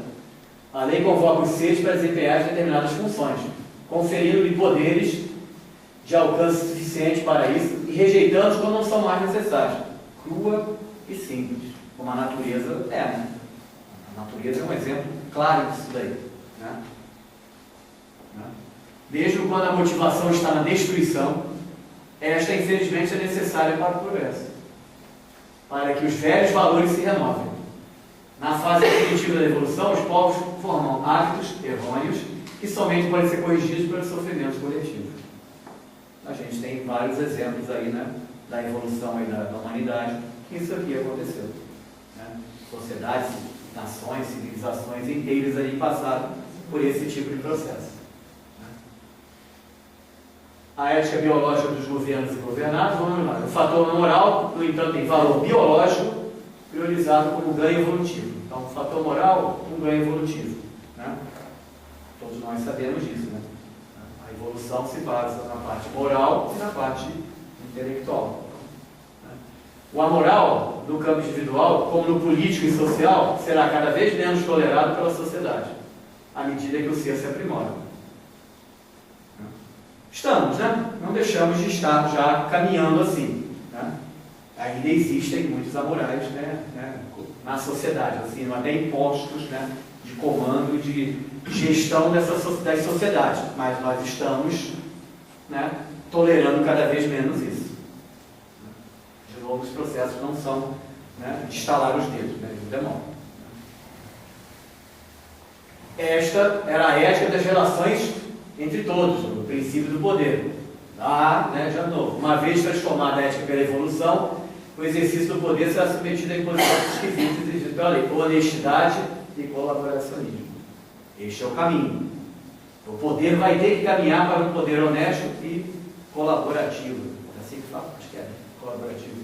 A lei convoca os seres para desempenhar determinadas funções, conferindo-lhe poderes de alcance suficiente para isso e rejeitando-os quando não são mais necessários. Crua e simples, como a natureza é. Né? A natureza é um exemplo claro disso daí. Né? Mesmo quando a motivação está na destruição, esta, infelizmente, é necessária para o progresso, para que os velhos valores se renovem. Na fase definitiva da evolução, os povos formam hábitos errôneos que somente podem ser corrigidos pelos sofrimentos coletivos. A gente tem vários exemplos aí, né, da evolução aí da humanidade, que isso aqui aconteceu. Né? Sociedades, nações, civilizações inteiras aí passaram por esse tipo de processo. A ética biológica dos governos e governados, vamos lá. O fator moral, no entanto, tem valor biológico priorizado como ganho evolutivo. Então, o fator moral, um ganho evolutivo. Né? Todos nós sabemos disso. Né? A evolução se basa na parte moral e na parte intelectual. Né? O amoral, no campo individual, como no político e social, será cada vez menos tolerado pela sociedade, à medida que o ser se aprimora. Estamos, né? Não deixamos de estar já caminhando assim. Né? Ainda existem muitos amorais, né, na sociedade, assim, até impostos, né, de comando, de gestão das sociedades, mas nós estamos, né, tolerando cada vez menos isso. De novo, os processos não são, né, de estalar os dedos, né, de demora. Esta era a ética das relações entre todos, o princípio do poder. Né, já de novo, uma vez transformada a ética pela evolução, o exercício do poder será submetido à imposição dos requisitos exigidos pela lei, honestidade e colaboracionismo. Este é o caminho. O poder vai ter que caminhar para um poder honesto e colaborativo. É assim que fala, acho que é colaborativo.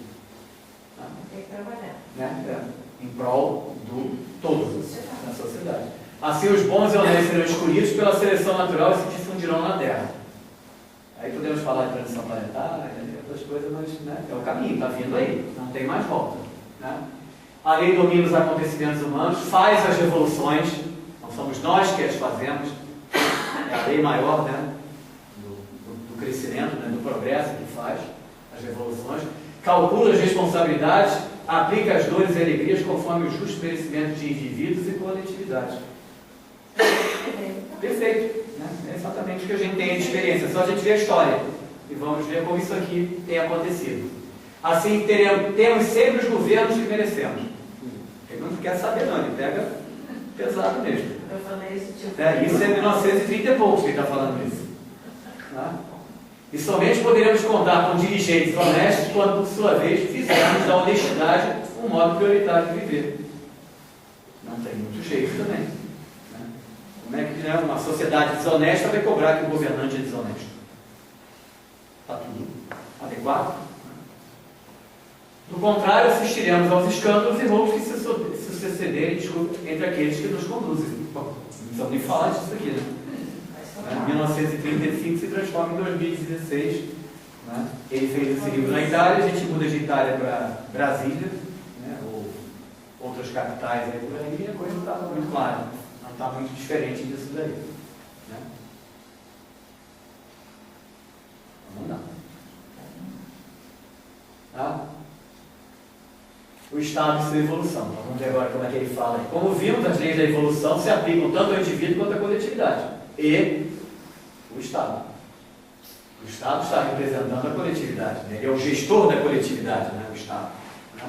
Tá? Tem que trabalhar. Né? Em prol do todo, da sociedade. Assim, os bons e honestos serão escolhidos pela seleção natural e se difundirão na Terra. Aí podemos falar de transição planetária, outras coisas, mas, né, é o caminho, está vindo aí, não tem mais volta. Né? A lei domina os acontecimentos humanos, faz as revoluções, não somos nós que as fazemos, é a lei maior, né, do crescimento, né, do progresso que faz as revoluções, calcula as responsabilidades, aplica as dores e alegrias conforme o justo merecimento de indivíduos e coletividades. Perfeito, né? É exatamente o que a gente tem de experiência, só a gente vê a história e vamos ver como isso aqui tem acontecido. Assim, temos sempre os governos que merecemos. Ele não quer saber não, ele pega pesado mesmo. Eu falei isso, tipo... Isso é 1930 e poucos que ele está falando isso. Tá? E somente poderemos contar com dirigentes honestos quando, por sua vez, fizermos da honestidade um modo prioritário de viver. Não tem muito jeito também. Né? Como é que, né, uma sociedade desonesta vai cobrar que o governante é desonesto? Está tudo adequado? Do contrário, assistiremos aos escândalos e roubos que se sucederem entre aqueles que nos conduzem. Bom, não precisamos nem falar disso aqui, né? 1935 se transforma em 2016. Né? Ele fez esse livro na Itália, a gente muda de Itália para Brasília, né? Ou outras capitais aí por aí, e a coisa não está muito clara, não está muito diferente disso daí. Né? Vamos lá. Tá? O estado de sua evolução. Então, vamos ver agora como é que ele fala. Como vimos, as leis da evolução se aplicam tanto ao indivíduo quanto à coletividade. E o Estado. O Estado está representando a coletividade. Né? Ele é o gestor da coletividade, né? O Estado. Né?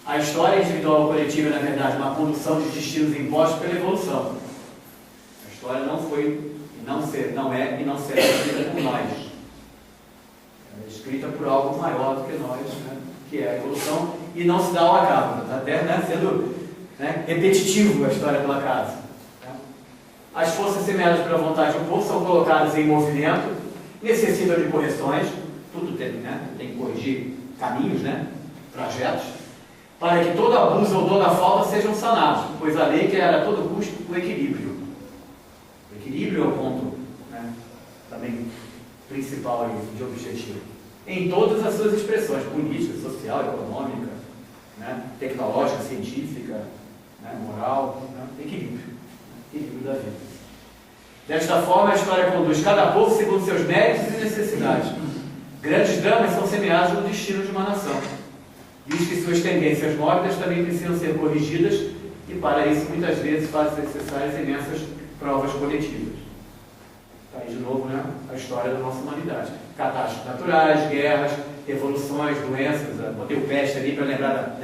A história individual coletiva é, na verdade, uma condução de destinos impostos pela evolução. A história não foi, não é e não será escrita por nós. Ela é escrita por algo maior do que nós, né? Que é a evolução, e não se dá ao acaso. Está até, né, sendo, né, repetitivo a história pela casa. As forças semeadas pela vontade do povo são colocadas em movimento, necessitam de correções, tudo tem, né, tem que corrigir caminhos, né, trajetos, para que todo abuso ou toda falta sejam sanados, pois a lei quer a todo custo o equilíbrio. O equilíbrio é o ponto, né, também principal aí, de objetivo. Em todas as suas expressões, política, social, econômica, né, tecnológica, científica, né, moral, né, equilíbrio. Equilíbrio da vida. Desta forma, a história conduz cada povo segundo seus méritos e necessidades. Grandes dramas são semeados no destino de uma nação. Diz que suas tendências mórbidas também precisam ser corrigidas e, para isso, muitas vezes fazem necessárias imensas provas coletivas. Está aí de novo, né, a história da nossa humanidade. Catástrofes naturais, guerras, revoluções, doenças. Botei o peste ali para lembrar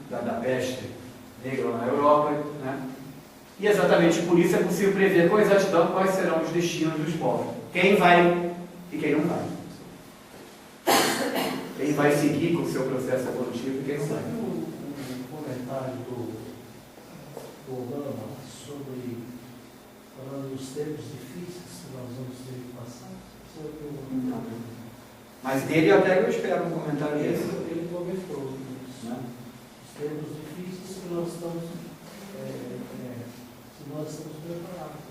da peste negra na Europa. Né? E exatamente por isso é possível prever com exatidão quais serão os destinos dos povos. Quem vai e quem não vai. Quem vai seguir com o seu processo evolutivo e quem não vai. Um comentário do Obama sobre falando dos tempos difíceis que nós vamos ter que passar. Não. Mas dele até eu espero um comentário desse. Ele comentou isso. Os tempos difíceis que nós estamos preparados.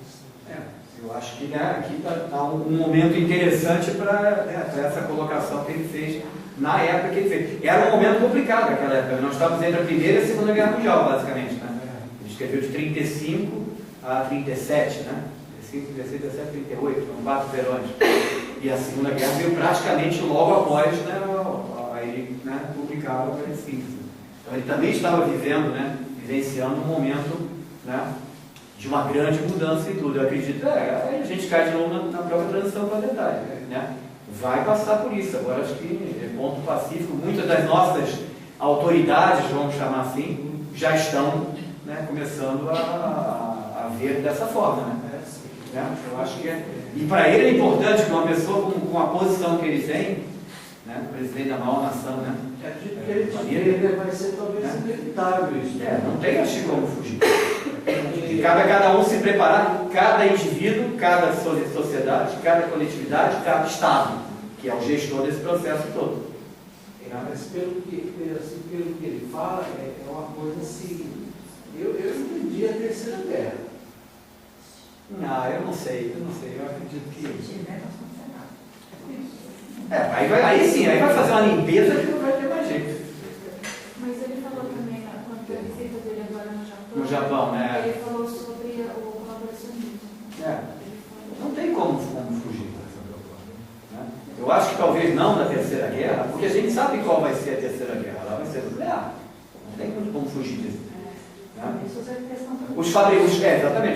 Eu acho que, né, aqui está um momento interessante para essa colocação que ele fez na época que ele fez. Era um momento complicado naquela época. Nós estávamos entre a Primeira e a Segunda Guerra Mundial, basicamente. Né? Ele escreveu de 35 a 37, né? 35, 36, 37, 38, foram 4 verões. E a Segunda Guerra veio praticamente logo após, né, aí, né, publicar o síntese. Então ele também estava vivendo, né, vivenciando um momento, né, de uma grande mudança e tudo. Eu acredito, a gente cai de novo na própria transição planetária, né? Vai passar por isso. Agora acho que é ponto pacífico. Muitas das nossas autoridades, vamos chamar assim, já estão, né, começando a ver dessa forma, né? Eu acho que e para ele é importante que uma pessoa com a posição que ele tem, né, o presidente da maior nação, né? Acredito que ele vai ser talvez inevitável isso. Não tem como fugir. E cabe a cada um se preparar, cada indivíduo, cada sociedade, cada coletividade, cada Estado, que é o gestor desse processo todo. Mas pelo que ele fala, é uma coisa assim. Eu entendi a Terceira Guerra. Eu não sei, eu acredito que. Aí sim, aí vai fazer uma limpeza que não vai ter mais jeito. Mas ele falou também, quando a visita dele agora no Japão. No Japão, né? Ele falou sobre o colaboracionismo. Não tem como fugir dessa proposta. Né? Eu acho que talvez não na Terceira Guerra, porque a gente sabe qual vai ser a Terceira Guerra. Ela vai ser nuclear. Não tem muito como fugir disso. Né? Exatamente.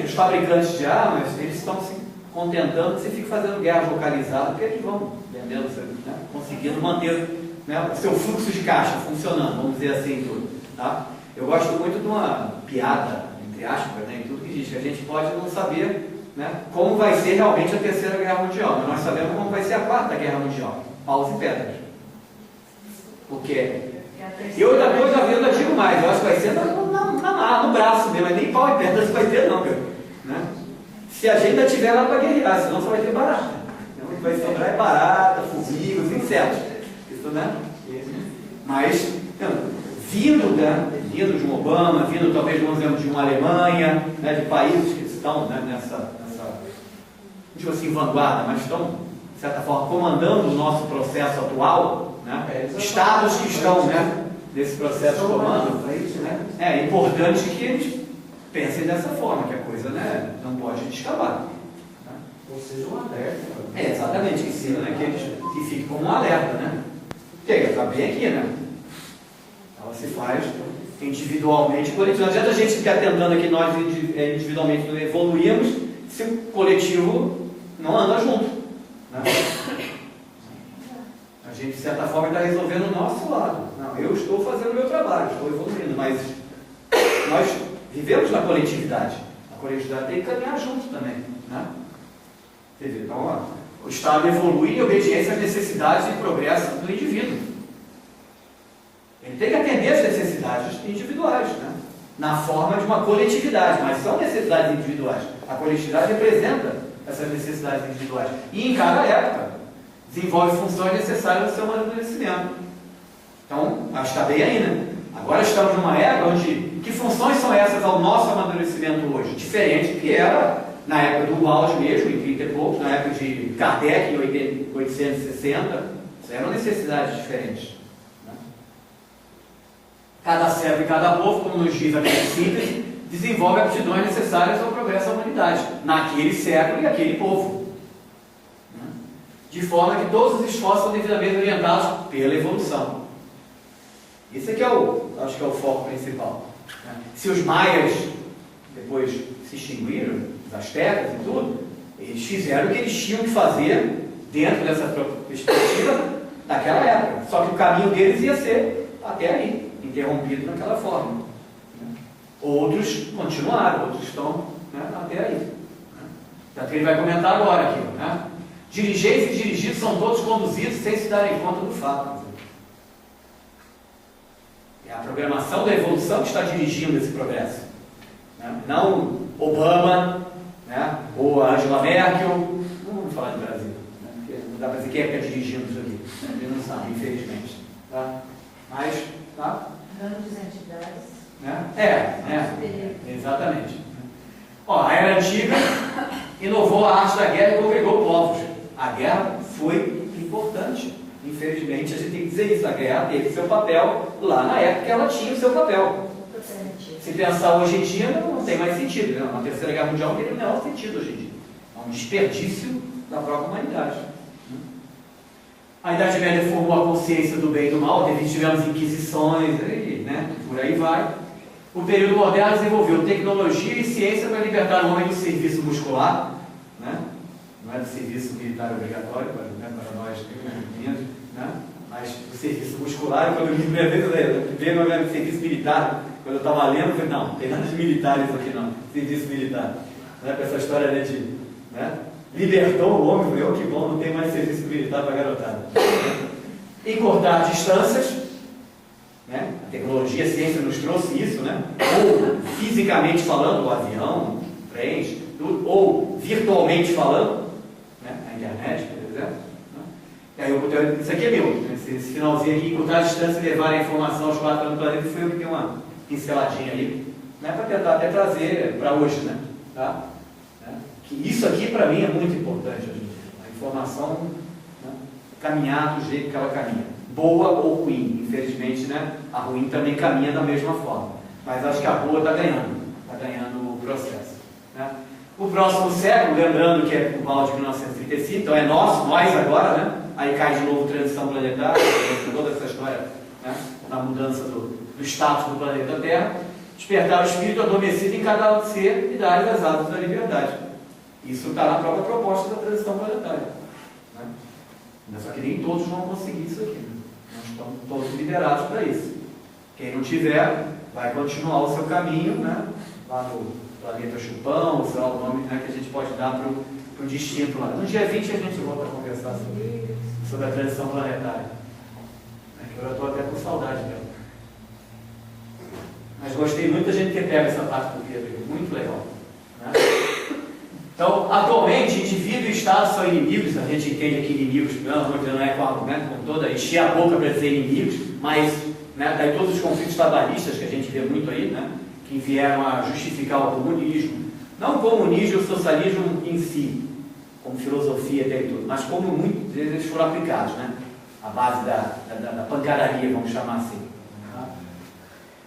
Os fabricantes de armas, eles estão se contentando que você fique fazendo guerra localizada, porque eles vão vendendo, né? Conseguindo manter, né, o seu fluxo de caixa funcionando, vamos dizer assim, tudo. Tá? Eu gosto muito de uma piada, entre aspas, né, em tudo que diz, que a gente pode não saber, né, como vai ser realmente a Terceira Guerra Mundial, mas nós sabemos como vai ser a Quarta Guerra Mundial. Paus e pedras. Porque eu ainda digo mais, eu acho que vai ser no braço mesmo, mas nem pau e pedras vai ter não, cara. Né? Se a gente ainda tiver lá para guerrear, senão só vai ter barata. Então, o que vai sobrar é barata, formigos, insetos. Isso, né? Mas, vindo de um Obama, vindo talvez, vamos dizer, de uma Alemanha, né, de países que estão, né, nessa digo assim, vanguarda, mas estão, de certa forma, comandando o nosso processo atual, né? Estados que estão, né, nesse processo de comando, é importante que eles pensem dessa forma, que a coisa, né, não pode descabar. Né? Ou seja, um alerta. Exatamente, ensina, né, que fique como um alerta, né? Está bem aqui, né? Ela se faz individualmente, coletivo. Não adianta a gente ficar tentando aqui nós individualmente não evoluirmos se o coletivo não anda junto. Né? A gente, de certa forma, está resolvendo o nosso lado. Não, eu estou fazendo o meu trabalho, estou evoluindo, mas nós vivemos na coletividade. A coletividade tem que caminhar junto também. Né? Então, o Estado evolui em obediência às necessidades e progresso do indivíduo. Ele tem que atender às necessidades individuais, né? Na forma de uma coletividade, mas são necessidades individuais. A coletividade representa essas necessidades individuais. E em cada época, desenvolve funções necessárias ao seu amadurecimento. Então, acho que está bem aí, né? Agora estamos numa época onde, que funções são essas ao nosso amadurecimento hoje? Diferente do que era na época do Walsh mesmo, em 30 e poucos, na época de Kardec, em 860, isso eram necessidades diferentes. Né? Cada servo e cada povo, como nos diz a síntese, desenvolve aptidões necessárias ao progresso da humanidade, naquele século e aquele povo. Né? De forma que todos os esforços são devidamente orientados pela evolução. Esse aqui acho que é o foco principal. Né? Se os maias depois se extinguiram, os astecas e tudo, eles fizeram o que eles tinham que fazer dentro dessa perspectiva daquela época. Só que o caminho deles ia ser até ali, interrompido daquela forma. Né? Outros continuaram, outros estão, né, até aí. Né? Tanto que ele vai comentar agora aqui. Né? Dirigentes e dirigidos são todos conduzidos sem se darem conta do fato. É a programação da evolução que está dirigindo esse progresso. Né? Não Obama, né? Ou a Angela Merkel. Não vamos falar do Brasil, né? Porque não dá para dizer quem é que está dirigindo isso aqui. Eles não sabem, infelizmente. Tá? Mas, tá? Grandes entidades. Né? Exatamente. Ó, a Era Antiga inovou a arte da guerra e congregou povos. A guerra foi importante. Infelizmente, a gente tem que dizer isso. A guerra teve seu papel lá na época que ela tinha o seu papel. Se pensar hoje em dia, não tem mais sentido. Né? Uma terceira guerra mundial não tem o menor sentido hoje em dia. É um desperdício da própria humanidade. A Idade Média formou a consciência do bem e do mal, tivemos inquisições, né? Por aí vai. O período moderno desenvolveu tecnologia e ciência para libertar o homem do serviço muscular, né? Não é do serviço militar obrigatório para nós, né? Mas do serviço muscular, quando eu vi a primeira vez, eu vi serviço militar. Quando eu estava lendo, eu falei, não tem nada de militares aqui não, serviço militar. Né? Com essa história, né, de... Né? Libertou o homem, falei, oh, que bom, não tem mais serviço militar para garotada. Encurtar distâncias, né? A tecnologia, a ciência nos trouxe isso, né? Ou fisicamente falando, o avião, trens, ou virtualmente falando, né? A internet, por exemplo. Né? E aí, isso aqui é meu, esse finalzinho aqui, encurtar a distância e levar a informação aos 4 anos do planeta, foi eu que dei uma pinceladinha ali, né? Para tentar até trazer para hoje, né? Tá? Que isso aqui para mim é muito importante hoje em dia. A informação, né, caminhar do jeito que ela caminha. Boa ou ruim. Infelizmente, né, a ruim também caminha da mesma forma. Mas acho que a boa está ganhando o processo. Né? O próximo século, lembrando que é o balde de 1935, então é nós agora, né? Aí cai de novo transição planetária, toda essa história, né, na mudança do status do planeta Terra, despertar o espírito adormecido em cada ser e dar as asas da liberdade. Isso está na própria proposta da transição planetária. Né? Só que nem todos vão conseguir isso aqui. Né? Não estão todos liberados para isso. Quem não tiver, vai continuar o seu caminho, né? Lá no planeta Chupão, sei lá o nome, né, que a gente pode dar para o distinto lá. No dia 20 a gente volta a conversar sobre a transição planetária. Eu já estou até com saudade dela. Mas gostei muito da gente ter pego essa parte do Pedro, muito legal. Né? Então, atualmente, indivíduo e Estado são inimigos, a gente entende aqui inimigos, não é com toda, encher a boca para dizer inimigos, mas, né, daí todos os conflitos trabalhistas que a gente vê muito aí, né, que vieram a justificar o comunismo, não o comunismo e o socialismo em si, como filosofia até e tudo, mas como muitos deles foram aplicados, né, a base da pancadaria, vamos chamar assim.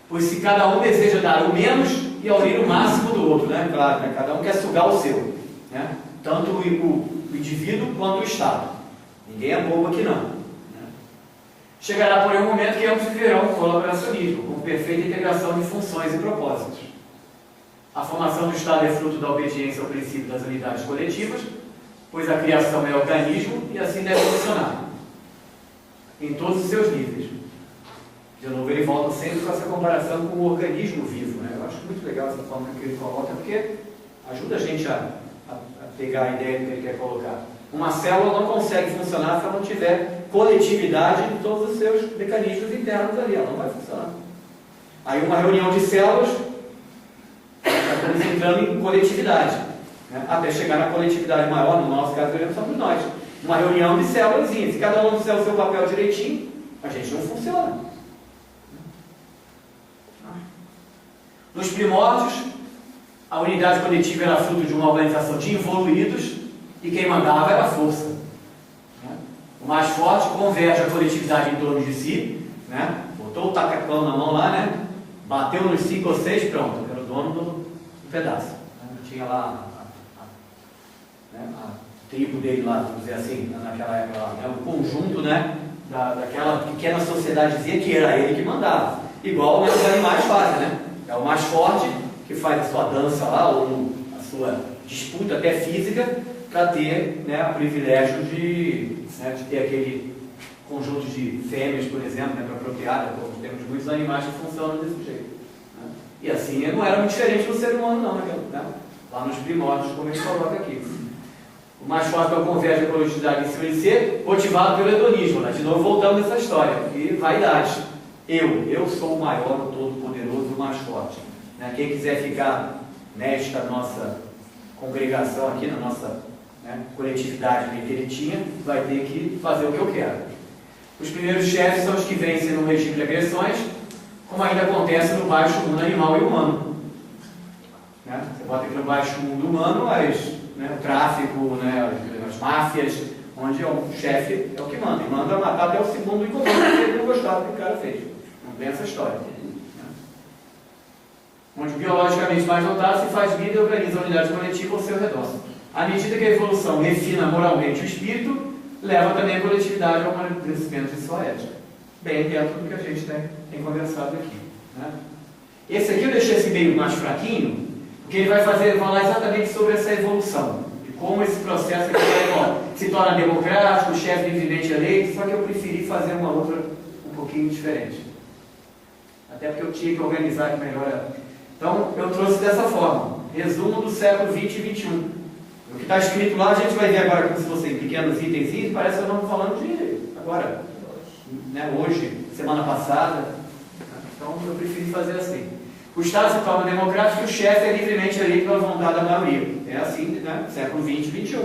Pois se cada um deseja dar o menos e aurir o máximo do outro, né, claro, né, cada um quer sugar o seu. Né? Tanto o indivíduo quanto o Estado. Ninguém é bobo aqui não. Né? Chegará, porém, um momento que ambos viverão com colaboracionismo, com perfeita integração de funções e propósitos. A formação do Estado é fruto da obediência ao princípio das unidades coletivas, pois a criação é organismo e assim deve funcionar, em todos os seus níveis. De novo, ele volta sempre com essa comparação com o organismo vivo. Né? Eu acho muito legal essa forma que ele coloca, porque ajuda a gente a pegar a ideia do que ele quer colocar. Uma célula não consegue funcionar se ela não tiver coletividade de todos os seus mecanismos internos ali, ela não vai funcionar. Aí uma reunião de células, estamos entrando em coletividade, né? Até chegar na coletividade maior, no nosso caso, somos nós. Uma reunião de células, se cada um fizer o seu papel direitinho, a gente não funciona. Nos primórdios, a unidade coletiva era fruto de uma organização de evoluídos e quem mandava era a força. Né? O mais forte converge a coletividade em torno de si, né? Botou o tacacão na mão lá, né? Bateu nos 5 ou 6, pronto, era o dono do pedaço. Tinha lá a tribo dele lá, vamos dizer assim, naquela época lá, né? O conjunto, né? Daquela pequena sociedadezinha que era ele que mandava. Igual os animais fazem, né? É o mais forte que faz a sua dança lá, ou a sua disputa até física, para ter, né, o privilégio de ter aquele conjunto de fêmeas, por exemplo, né, para procriar. Temos muitos animais que funcionam desse jeito. Né? E assim não era muito diferente do ser humano, não, né? Lá nos primórdios, como ele coloca aqui. O mais forte converge a coletividade em cima de si, motivado pelo hedonismo. Né? De novo, voltando nessa história. E vaidade. Eu sou o maior, o todo-poderoso, o mais forte. Né? Quem quiser ficar nesta nossa congregação aqui, na nossa, né, coletividade que ele tinha, vai ter que fazer o que eu quero. Os primeiros chefes são os que vencem no regime de agressões, como ainda acontece no baixo mundo animal e humano. Né? Você bota aqui no baixo mundo humano, o tráfico, né, as máfias, onde o chefe é o que manda, e manda matar até o segundo encontro, porque ele não gostava do que o cara fez. Não tem essa história. Né? Onde biologicamente mais dotado se faz vida e organiza a unidade coletiva ao seu redor. À medida que a evolução refina moralmente o espírito, leva também a coletividade ao amadurecimento de sua ética. Bem dentro do que a gente tem conversado aqui. Né? Esse aqui eu deixei esse meio mais fraquinho, porque ele vai falar exatamente sobre essa evolução, de como esse processo aqui se torna democrático, o chefe livremente eleito, só que eu preferi fazer uma outra um pouquinho diferente. Até porque eu tinha que organizar aqui melhor. Então, eu trouxe dessa forma, resumo do século XX e XXI. O que está escrito lá, a gente vai ver agora, como se fossem pequenos itens, parece que nós estamos falando de agora, né, hoje, semana passada. Então, eu preferi fazer assim. O Estado se torna democrático e o chefe é livremente eleito pela vontade da maioria. É assim, né, século XX e XXI.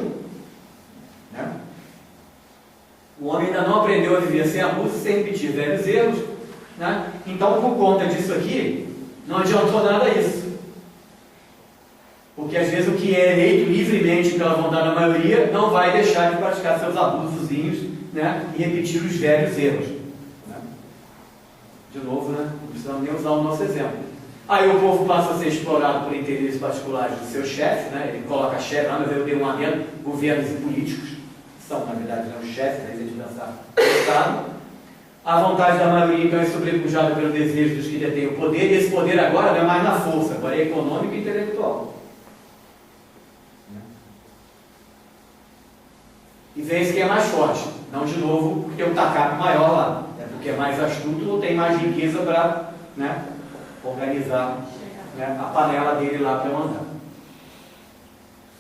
Né? O homem ainda não aprendeu a viver sem abuso e sem repetir velhos erros. Né? Então, por conta disso aqui, não adiantou nada isso. Porque às vezes o que é eleito livremente pela vontade da maioria não vai deixar de praticar seus abusozinhos, né, e repetir os velhos erros. Né? De novo, né, não precisamos nem usar o nosso exemplo. Aí o povo passa a ser explorado por interesses particulares do seu chefe, né? Ele coloca chefe, mas eu dei um adendo, governos e políticos, que são, na verdade, os chefes, né, de pensar no Estado. A vontade da maioria, então, é sobrepujada pelo desejo dos que detêm o poder, e esse poder agora não é mais na força, agora é econômico e intelectual. E vence quem é mais forte, não de novo porque tem um tacape maior lá, é porque é mais astuto ou tem mais riqueza para, né, organizar, né, a panela dele lá para mandar.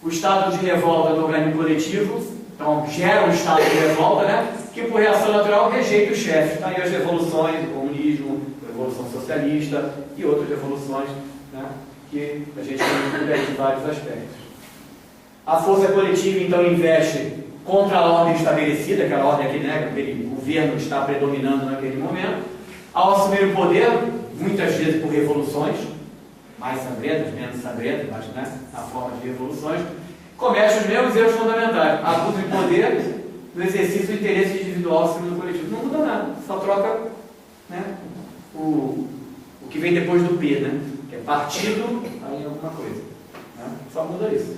O estado de revolta do organismo coletivo, então gera um estado de revolta, né, que por reação natural rejeita o chefe. Aí as revoluções, o comunismo, a revolução socialista e outras revoluções, né, que a gente tem em vários aspectos. A força coletiva então investe contra a ordem estabelecida, aquela ordem que, né, aquele governo está predominando naquele momento. Ao assumir o poder, muitas vezes por revoluções, mais sangrentas, menos sangrentas, mas, né, na forma de revoluções, comete os mesmos erros fundamentais. Abuso de poder no exercício do interesse individual acima do coletivo. Não muda nada, só troca, né, o que vem depois do P, né, que é partido, aí alguma coisa. Né? Só muda isso,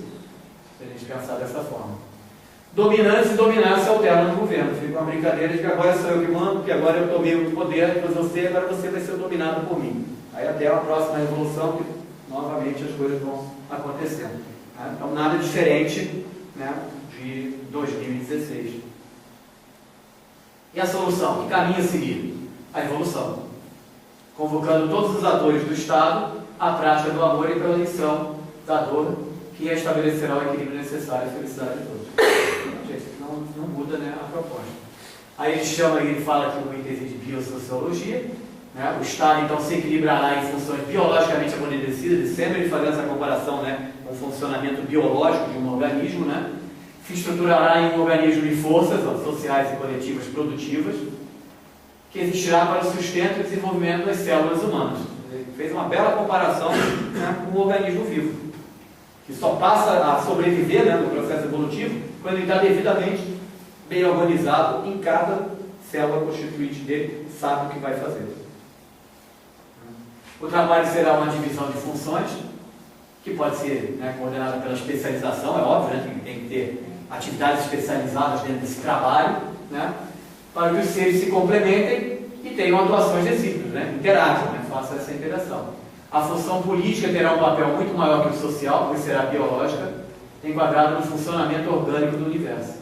se a gente pensar dessa forma. Dominantes e dominados se alternam no governo. Fica uma brincadeira de que agora sou eu que mando, porque agora eu tomei o poder, depois você, agora você vai ser dominado por mim. Aí até a próxima revolução, que novamente as coisas vão acontecendo. Tá? Então nada diferente, né, de 2016. E a solução? Que caminho a seguir? A evolução. Convocando todos os atores do Estado à prática do amor e pela lição da dor, que restabelecerá o equilíbrio necessário e a felicidade de todos. Gente, não muda, né, a proposta. Aí ele fala aqui no item de biosociologia, né? O Estado então se equilibrará em funções biologicamente amadurecidas, e sempre ele fazendo essa comparação, né, com o funcionamento biológico de um organismo, né? Se estruturará em um organismo de forças sociais e coletivas produtivas, que existirá para o sustento e desenvolvimento das células humanas. Ele fez uma bela comparação, né, com um organismo vivo, que só passa a sobreviver, né, no processo evolutivo quando ele está devidamente bem organizado em cada célula constituinte dele, sabe o que vai fazer. O trabalho será uma divisão de funções, que pode ser, né, coordenada pela especialização, é óbvio, né, que tem que ter atividades especializadas dentro desse trabalho, né, para que os seres se complementem e tenham atuações recíprocas, né, interajam, né, façam essa interação. A função política terá um papel muito maior que o social, pois será biológica, enquadrada no funcionamento orgânico do universo.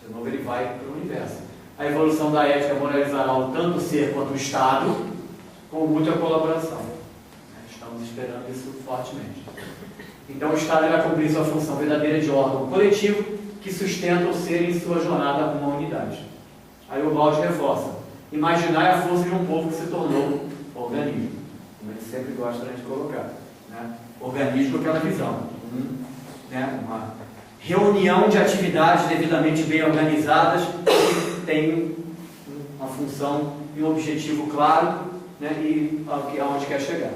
De novo, ele vai para o universo. A evolução da ética moralizará o tanto o ser quanto o Estado, com muita colaboração. Estamos esperando isso fortemente. Então, o Estado irá cumprir sua função verdadeira de órgão coletivo que sustenta o ser em sua jornada rumo à unidade. Aí o Balde reforça: imaginai a força de um povo que se tornou organismo. Como ele sempre gosta de colocar. Né? Organismo, aquela visão. Né? Uma reunião de atividades devidamente bem organizadas que tem uma função e um objetivo claro, né, e aonde quer chegar.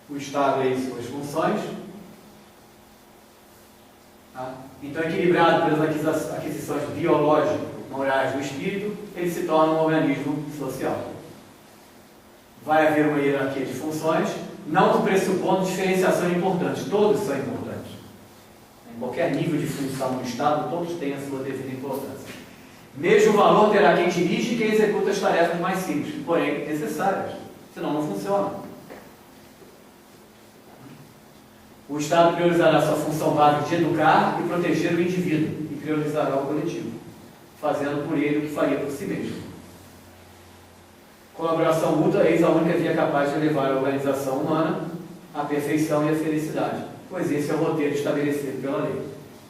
O Estado é isso, suas funções. Tá? Então, equilibrado pelas aquisições biológicas, morais do espírito, ele se torna um organismo social. Vai haver uma hierarquia de funções, não pressupondo diferenciação importante. Todos são importantes. Em qualquer nível de função do Estado, todos têm a sua devida importância. Mesmo valor terá quem dirige e quem executa as tarefas mais simples, porém necessárias, senão não funciona. O Estado priorizará sua função básica de educar e proteger o indivíduo e priorizará o coletivo, fazendo por ele o que faria por si mesmo. Colaboração mútua, eis a única via capaz de levar a organização humana à perfeição e à felicidade, pois esse é o roteiro estabelecido pela lei.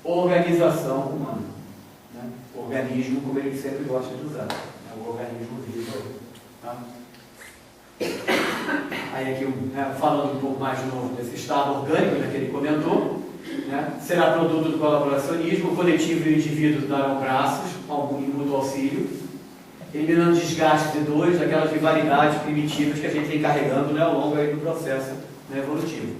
Organização humana. Organismo, como ele sempre gosta de usar, é o organismo vivo aí. Tá? Aí aqui, né, falando um pouco mais de novo desse estado orgânico, né, que ele comentou, né, será produto do colaboracionismo, o coletivo e o indivíduo darão braços em mútuo auxílio, eliminando desgastes e dores daquelas rivalidades primitivas que a gente vem carregando, né, ao longo aí do processo, né, evolutivo.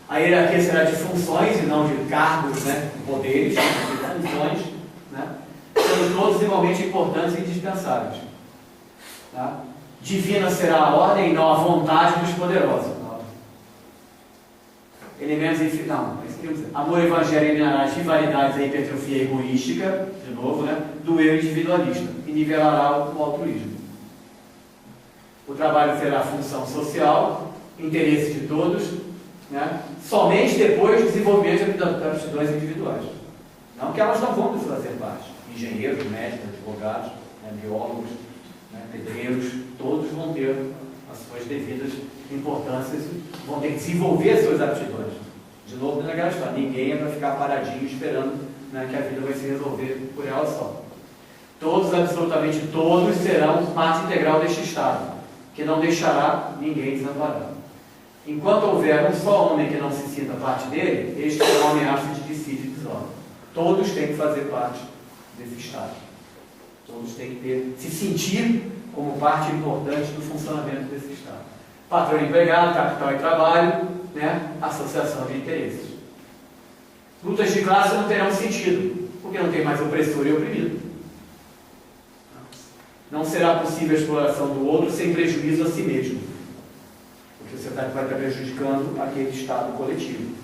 A hierarquia será de funções e não de cargos, né, poderes, de funções, né, sendo todos igualmente importantes e indispensáveis. Tá? Divina será a ordem e não a vontade dos poderosos. Elementos amor evangélico eliminará as rivalidades e a hipertrofia egoística, de novo, né, do eu individualista, e nivelará o altruísmo. O trabalho terá função social, interesse de todos, né, somente depois do desenvolvimento das aptidões individuais. Não que elas não vão fazer parte. Engenheiros, médicos, advogados, né, biólogos, né, pedreiros, todos vão ter as suas devidas importâncias, vão ter que desenvolver as suas aptidões. De novo, naquela história, ninguém é para ficar paradinho esperando, né, que a vida vai se resolver por ela só. Todos, absolutamente todos, serão parte integral deste Estado, que não deixará ninguém desamparado. Enquanto houver um só homem que não se sinta parte dele, este é uma ameaça de dissídio e desordem. Todos têm que fazer parte desse Estado. Todos têm que se sentir como parte importante do funcionamento desse Estado. Patrão e empregado, capital e trabalho, né? Associação de interesses. Lutas de classe não terão sentido, porque não tem mais opressor e oprimido. Não será possível a exploração do outro sem prejuízo a si mesmo, porque você vai estar prejudicando aquele Estado coletivo.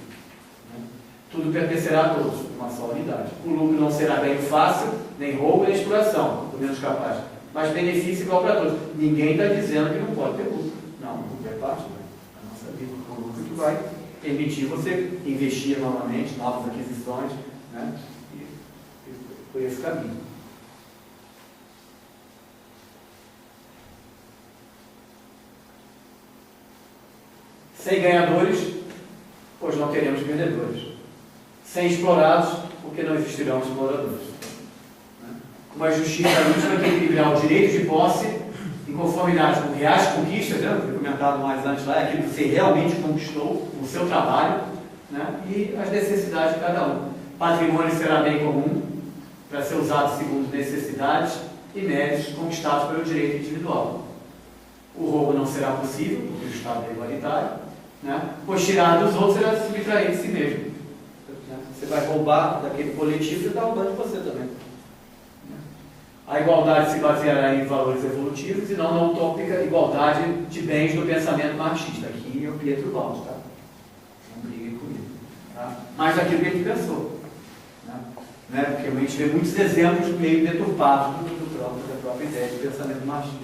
Tudo pertencerá a todos, uma só unidade. O lucro não será ganho fácil, nem roubo, nem exploração, por menos capaz, mas benefício igual para todos. Ninguém está dizendo que não pode ter lucro. Não, o lucro é parte da nossa vida. O lucro que vai permitir você investir novamente, novas aquisições, né? E por esse caminho. Sem ganhadores, pois não teremos vendedores. Sem explorados, porque não existirão exploradores. Uma justiça última que equilibrar o direito de posse em conformidade com reais conquistas, né? Foi comentado mais antes lá, aquilo que você realmente conquistou no seu trabalho, né? E as necessidades de cada um. Patrimônio será bem comum, para ser usado segundo necessidades e méritos conquistados pelo direito individual. O roubo não será possível, porque o Estado é igualitário, né? Pois tirar dos outros será subtrair de si mesmo. Você vai roubar daquele coletivo e está roubando de você também. A igualdade se baseará em valores evolutivos e não na utópica igualdade de bens do pensamento marxista. Aqui é o Pietro Baldi, tá? Não briguem comigo. Tá? Mas daquilo que ele pensou. Né? Porque a gente vê muitos exemplos meio deturpados da própria ideia de pensamento marxista.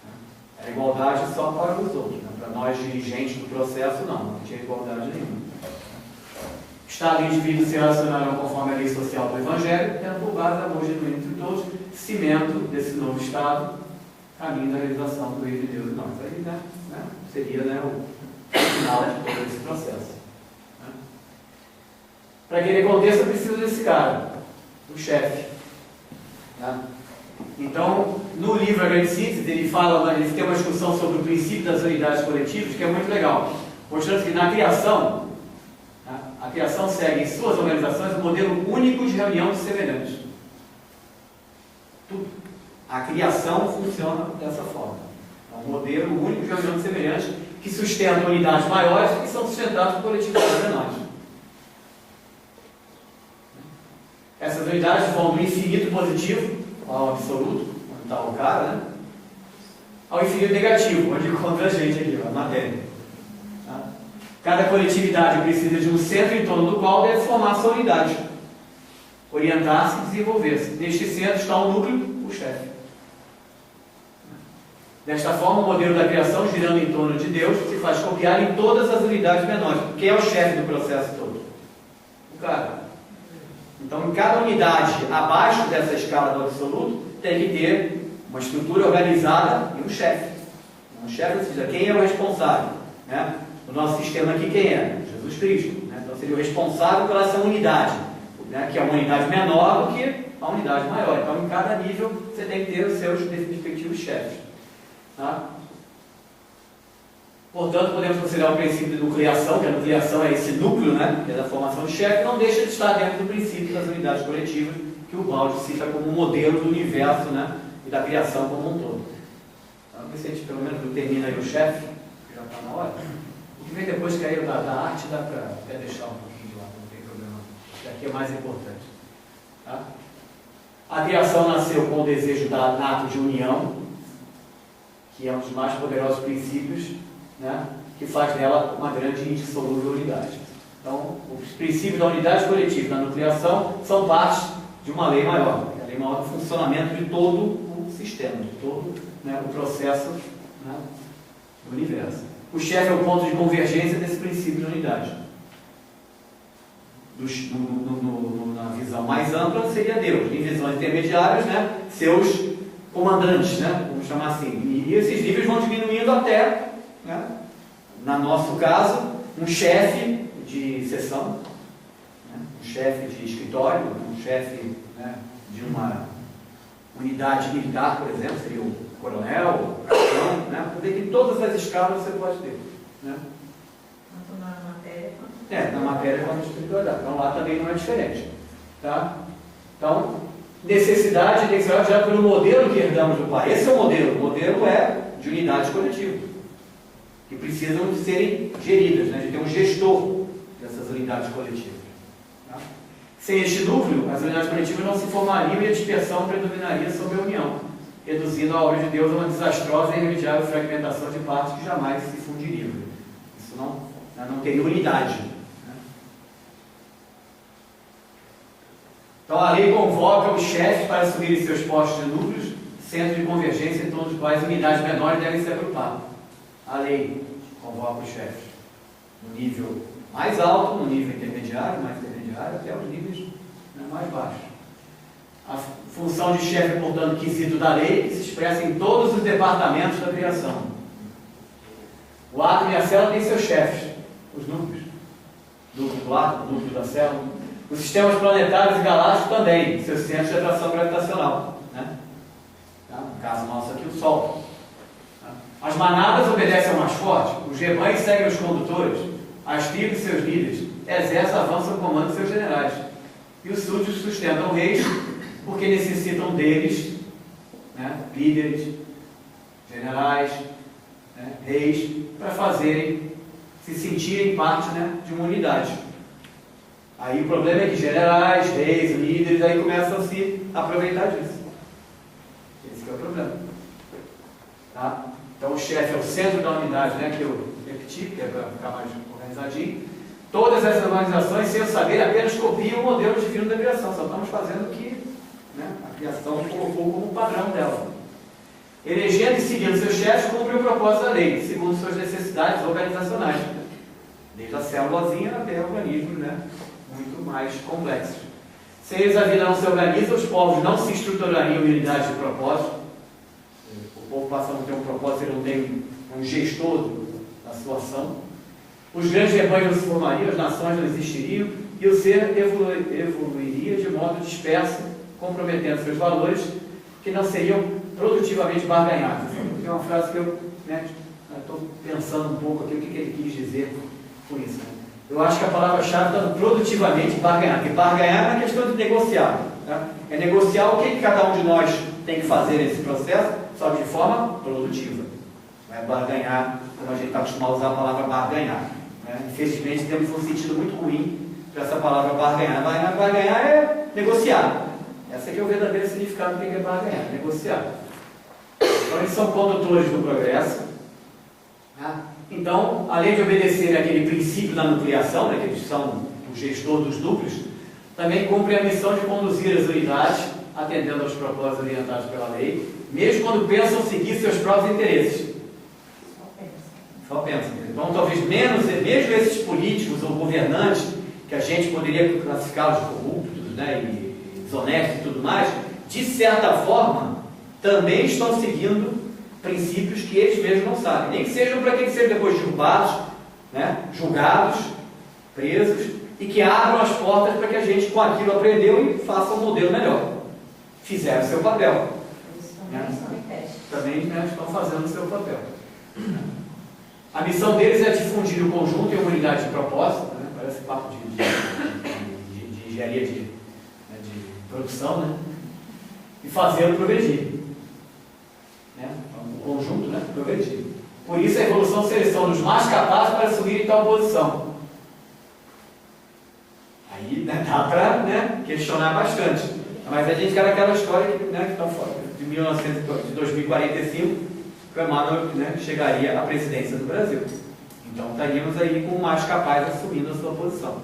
Né? A igualdade só para os outros. Né? Para nós dirigentes do processo, não tinha igualdade nenhuma. Estado e indivíduo se relacionarão conforme a lei social do Evangelho, tendo por base amor genuíno entre todos, cimento desse novo Estado, caminho da realização do reino de Deus. Não, isso aí seria o final de todo esse processo. Né? Para que ele aconteça, precisa desse cara, o chefe. Né? Então, no livro A Grande Síntese, ele tem uma discussão sobre o princípio das unidades coletivas, que é muito legal, mostrando que na criação, a criação segue em suas organizações um modelo único de reunião de semelhantes. Tudo. A criação funciona dessa forma. É um modelo único de reunião de semelhantes que sustenta unidades maiores que são sustentadas por coletividades menores. Essas unidades vão do infinito positivo ao absoluto, onde está o cara, né? Ao infinito negativo, onde encontra a gente aqui, a matéria. Cada coletividade precisa de um centro em torno do qual deve formar sua unidade, orientar-se e desenvolver-se. Neste centro está o núcleo, o chefe. Desta forma, o modelo da criação, girando em torno de Deus, se faz copiar em todas as unidades menores. Quem é o chefe do processo todo? O cara. Então, em cada unidade abaixo dessa escala do absoluto, tem que ter uma estrutura organizada e um chefe. Um chefe, ou seja, quem é o responsável? Né? O nosso sistema aqui quem é? Jesus Cristo. Né? Então seria o responsável pela essa unidade, né? Que é uma unidade menor do que a unidade maior. Então em cada nível você tem que ter os seus respectivos chefes. Tá? Portanto, podemos considerar o princípio de nucleação, que a nucleação é esse núcleo, né? Que é da formação de chefe, não deixa de estar dentro do princípio das unidades coletivas, que o Baldi cita como modelo do universo, né? E da criação como um todo. Então, se a gente pelo menos termina aí o chefe, que já está na hora. O que vem depois que aí da arte dá para até deixar um pouquinho de lado, não tem problema. Isso aqui é mais importante. Tá? A criação nasceu com o desejo nato de união, que é um dos mais poderosos princípios, né, que faz dela uma grande e indissolúvel unidade. Então, os princípios da unidade coletiva e da nucleação são parte de uma lei maior, que é a lei maior do funcionamento de todo o sistema, de todo, né, o processo, né, do universo. O chefe é o ponto de convergência desse princípio de unidade. Na visão mais ampla seria Deus. Em visões intermediárias, né, seus comandantes, né, vamos chamar assim. E esses níveis vão diminuindo até, né, no nosso caso, um chefe de seção, né, um chefe de escritório, um chefe, né, de uma unidade militar, por exemplo, seria o coronel, o capitão, né? Porque em todas as escalas você pode ter. Né? Tanto na matéria quanto... Na matéria quanto na espiritualidade. Então lá também não é diferente. Tá? Então, necessidade tem que ser já pelo modelo que herdamos do Pai. Esse é o modelo. O modelo é de unidade coletiva, que precisam de serem geridas, né? De ter um gestor dessas unidades coletivas. Tá? Sem este núcleo, as unidades coletivas não se formariam e a dispersão predominaria sobre a união, reduzindo a obra de Deus a uma desastrosa e irremediável fragmentação de partes que jamais se fundiriam. Isso não teria unidade. Né? Então a lei convoca os chefes para assumirem seus postos de núcleos, centros de convergência em torno dos quais unidades menores devem se agrupar. A lei convoca os chefes no nível mais alto, no nível intermediário, mais intermediário, até os níveis, né, mais baixos. A função de chefe, portanto, quesito da lei, que se expressa em todos os departamentos da criação. O átomo e a célula têm seus chefes, os núcleos. Núcleo do átomo, núcleo da célula. Os sistemas planetários e galácticos também, seus centros de atração gravitacional. Né? Tá? No caso nosso aqui, o Sol. Tá? As manadas obedecem ao mais forte, os rebanhos seguem os condutores, as tribos e seus líderes, exércitos avançam o comando de seus generais. E os súditos sustentam reis, porque necessitam deles, né? Líderes, generais, né? Reis, para fazerem, se sentirem parte, né? De uma unidade. Aí o problema é que generais, reis, líderes, aí começam a se aproveitar disso. Esse que é o problema. Tá? Então o chefe é o centro da unidade, né? Que eu repeti, que é para ficar mais organizadinho. Todas essas organizações, sem eu saber, apenas copiam o modelo divino da criação. Só estamos fazendo o que, né? A criação colocou como padrão dela. Elegendo e seguindo seus chefes, cumpre o propósito da lei, segundo suas necessidades organizacionais. Desde a célulazinha até organismos, né? Muito mais complexos. Sem eles a vida não se organiza, os povos não se estruturariam em unidade de propósito. O povo passa a não ter um propósito, ele não tem um gestor da sua ação. Os grandes rebanhos não se formariam, as nações não existiriam, e o ser evoluiria de modo disperso, comprometendo seus valores, que não seriam produtivamente barganhados. É uma frase que eu estou pensando um pouco aqui, o que ele quis dizer com isso. Né? Eu acho que a palavra-chave está no produtivamente barganhar, porque barganhar não é questão de negociar. Tá? É negociar o que cada um de nós tem que fazer nesse processo, só que de forma produtiva. Não é barganhar, como a gente está acostumado a usar a palavra barganhar. Né? Infelizmente, temos um sentido muito ruim para essa palavra barganhar. Barganhar é negociar. Esse aqui é o verdadeiro significado do que é barganhar, negociar. Então, eles são condutores do progresso. Né? Então, além de obedecer aquele princípio da nucleação, né, que eles são o gestor dos núcleos, também cumprem a missão de conduzir as unidades, atendendo aos propósitos orientados pela lei, mesmo quando pensam seguir seus próprios interesses. Só pensam. Então, talvez mesmo esses políticos ou governantes, que a gente poderia classificá-los de corruptos, né, e desonestos e tudo mais, de certa forma, também estão seguindo princípios que eles mesmos não sabem. Nem que sejam para que sejam depois derrubados, né, julgados, presos, e que abram as portas para que a gente, com aquilo, aprendeu e faça um modelo melhor. Fizeram o seu papel. Também estão fazendo o seu papel. A missão deles é difundir o conjunto e a unidade de propósito, né? Parece papo de engenharia de produção, né? E fazê-lo progredir. Né? O conjunto, né? Progredir. Por isso a evolução seleciona os mais capazes para assumir tal posição. Aí, né, dá para, né, questionar bastante. Mas a gente quer aquela história que, né, que estão de 2045, que o Emmanuel, né, chegaria à presidência do Brasil. Então estaríamos aí com o mais capaz assumindo a sua posição.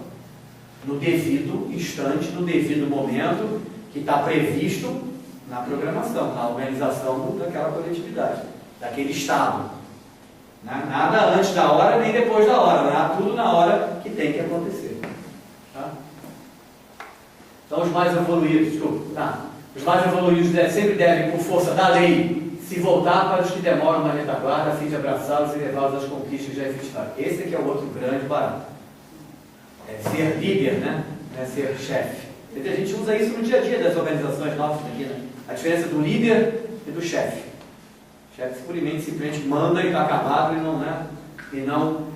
No devido instante, no devido momento que está previsto na programação, na organização daquela coletividade, daquele Estado. Nada antes da hora nem depois da hora, né? Tudo na hora que tem que acontecer. Tá? Então os mais evoluídos, os mais evoluídos sempre devem, por força da lei, se voltar para os que demoram na retaguarda, a fim de abraçá-los e levá-los às conquistas já efetivadas. Esse aqui é o outro grande barato. É ser líder, né? É ser chefe. A gente usa isso no dia a dia das organizações nossas aqui, né? A diferença do líder e do chefe. O chefe simplesmente manda e está acabado e não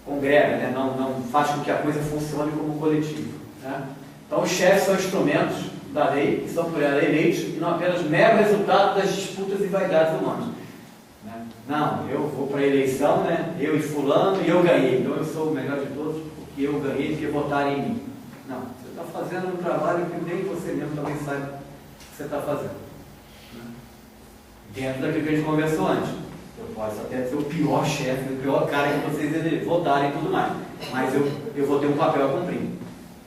congrega, né? Não faz com que a coisa funcione como coletivo. Né? Então os chefes são instrumentos da lei, que são por ela eleitos, e não apenas mero resultado das disputas e vaidades humanas. Né? Não, eu vou para a eleição, né? Eu e fulano, e eu ganhei, então eu sou o melhor de todos, porque eu ganhei, porque votaram em mim. Não, você está fazendo um trabalho que nem você mesmo também sabe o que você está fazendo. Né? Dentro daquilo que a gente conversou antes. Eu posso até ser o pior chefe, o pior cara que vocês votarem e tudo mais, mas eu vou ter um papel a cumprir.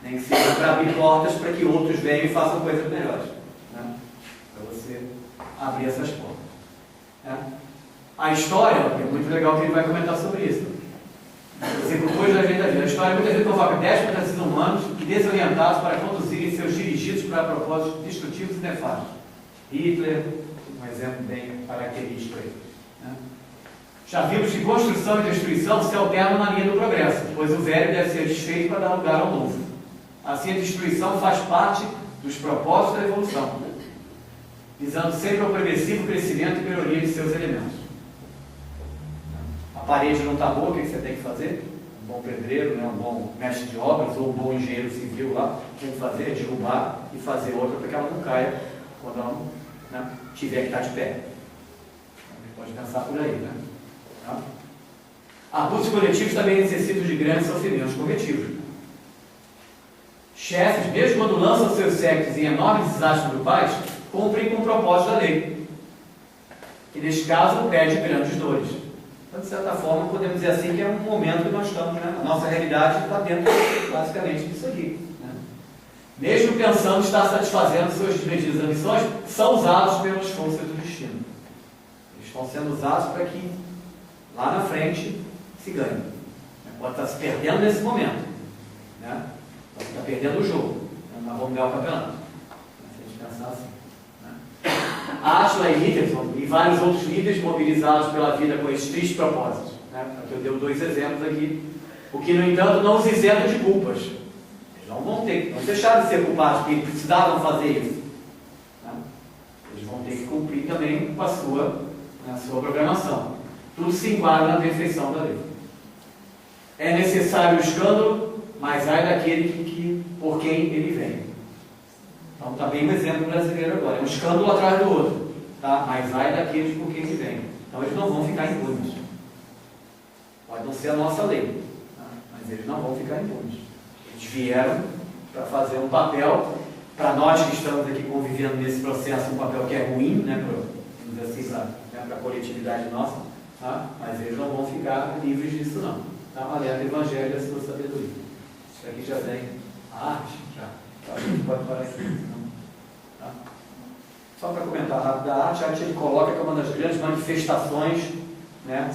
Nem que seja para abrir portas para que outros venham e façam coisas melhores. Né? Para você abrir essas portas. Né? A história, é muito legal que ele vai comentar sobre isso. Executores da agenda da vida. A história muitas vezes provoca déspotas humanos desorientados para conduzirem seus dirigidos para propósitos destrutivos e nefastos. Hitler, um exemplo bem característico aí. Né? Já vimos que construção e destruição se alternam na linha do progresso, pois o velho deve ser desfeito para dar lugar ao novo. Assim, a destruição faz parte dos propósitos da evolução, visando sempre ao progressivo crescimento e melhoria de seus elementos. A parede não está boa, o que você tem que fazer? Um bom pedreiro, né? Um bom mestre de obras ou um bom engenheiro civil lá, tem que fazer é derrubar e fazer outra para que ela não caia quando ela não, né, tiver que estar de pé. Pode pensar por aí, né? Tá? Abusos coletivos também necessitam de grandes sofrimentos corretivos. Chefes, mesmo quando lançam seus séquitos em enormes desastres grupais, cumprem com o propósito da lei, que neste caso pede grandes dores. Então, de certa forma, podemos dizer assim que é um momento que nós estamos, né? A nossa realidade está dentro, basicamente, disso aqui. Né? Mesmo pensando estar satisfazendo suas medidas ambições, são usados pelas forças do destino. Eles estão sendo usados para que, lá na frente, se ganhe. Pode estar se perdendo nesse momento. Né? Pode estar perdendo o jogo. Nós vamos ganhar o campeonato. Se a gente pensar assim. Átila e Richardson e vários outros líderes mobilizados pela vida com esses tristes propósitos. Né? Aqui eu dei 2 exemplos aqui. O que, no entanto, não os isenta de culpas. Eles não vão ter, não deixaram de ser culpados, porque eles precisavam fazer isso. Né? Eles vão ter que cumprir também com a sua programação. Tudo se enquadra na perfeição da lei. É necessário o escândalo, mas ai daquele por quem ele vem. Então está bem um exemplo brasileiro agora. É um escândalo atrás do outro. Tá? Mas ai daqueles por quem ele vem. Então eles não vão ficar impunes. Pode não ser a nossa lei. Tá? Mas eles não vão ficar impunes. Eles vieram para fazer um papel, para nós que estamos aqui convivendo nesse processo, um papel que é ruim, né, para a coletividade nossa, tá? Mas eles não vão ficar livres disso não. Está valendo o Evangelho da sua sabedoria. Isso aqui já vem a arte, já. A gente pode parar aqui. Tá? Só para comentar rápido, a arte ele coloca que é uma das grandes manifestações, né,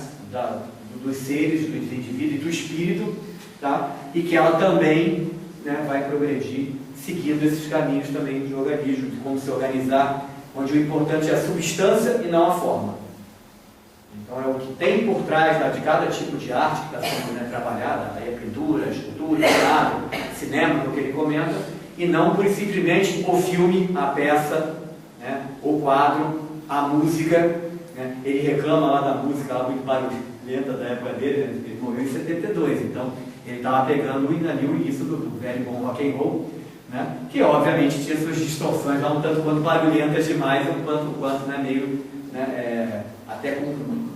dos seres, do indivíduo e do espírito, tá? E que ela também, né, vai progredir seguindo esses caminhos também de organismo, de como se organizar, onde o importante é a substância e não a forma. Então é o que tem por trás de cada tipo de arte que está sendo, né, trabalhada, aí a pintura, a escultura, o teatro, cinema, que ele comenta, e não por simplesmente o filme, a peça, né, o quadro, a música. Né? Ele reclama lá da música, lá muito barulhenta da época dele, né? Ele morreu em 72, então ele estava pegando ali o início do velho bom rock and roll, né? Que obviamente tinha suas distorções lá um tanto quanto barulhentas demais, um tanto quanto, né, meio, né, até com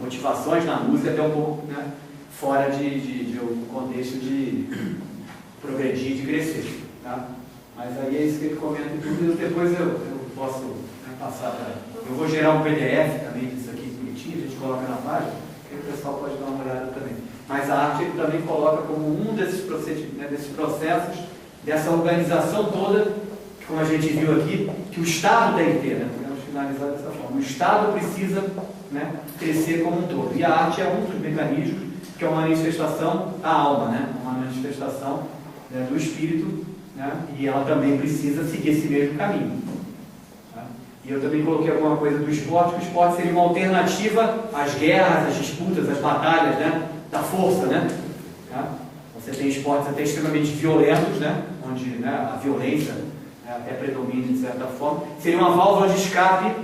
motivações na música, até um pouco, né, fora de um contexto de progredir, de crescer. Tá? Mas aí é isso que ele comenta e tudo, e depois eu posso, né, passar para... Eu vou gerar um PDF também disso aqui bonitinho, a gente coloca na página, que o pessoal pode dar uma olhada também. Mas a arte ele também coloca como um desses processos, né, dessa organização toda, como a gente viu aqui, que o Estado tem que ter, né? Podemos finalizar dessa forma. O Estado precisa, né, crescer como um todo. E a arte é um dos mecanismos, que é uma manifestação da alma, né? Uma manifestação, né, do espírito, né? E ela também precisa seguir esse mesmo caminho. Tá? E eu também coloquei alguma coisa do esporte, que o esporte seria uma alternativa às guerras, às disputas, às batalhas, né, da força, né? Tá? Você tem esportes até extremamente violentos, né, onde, né, a violência, né, até predomina de certa forma. Seria uma válvula de escape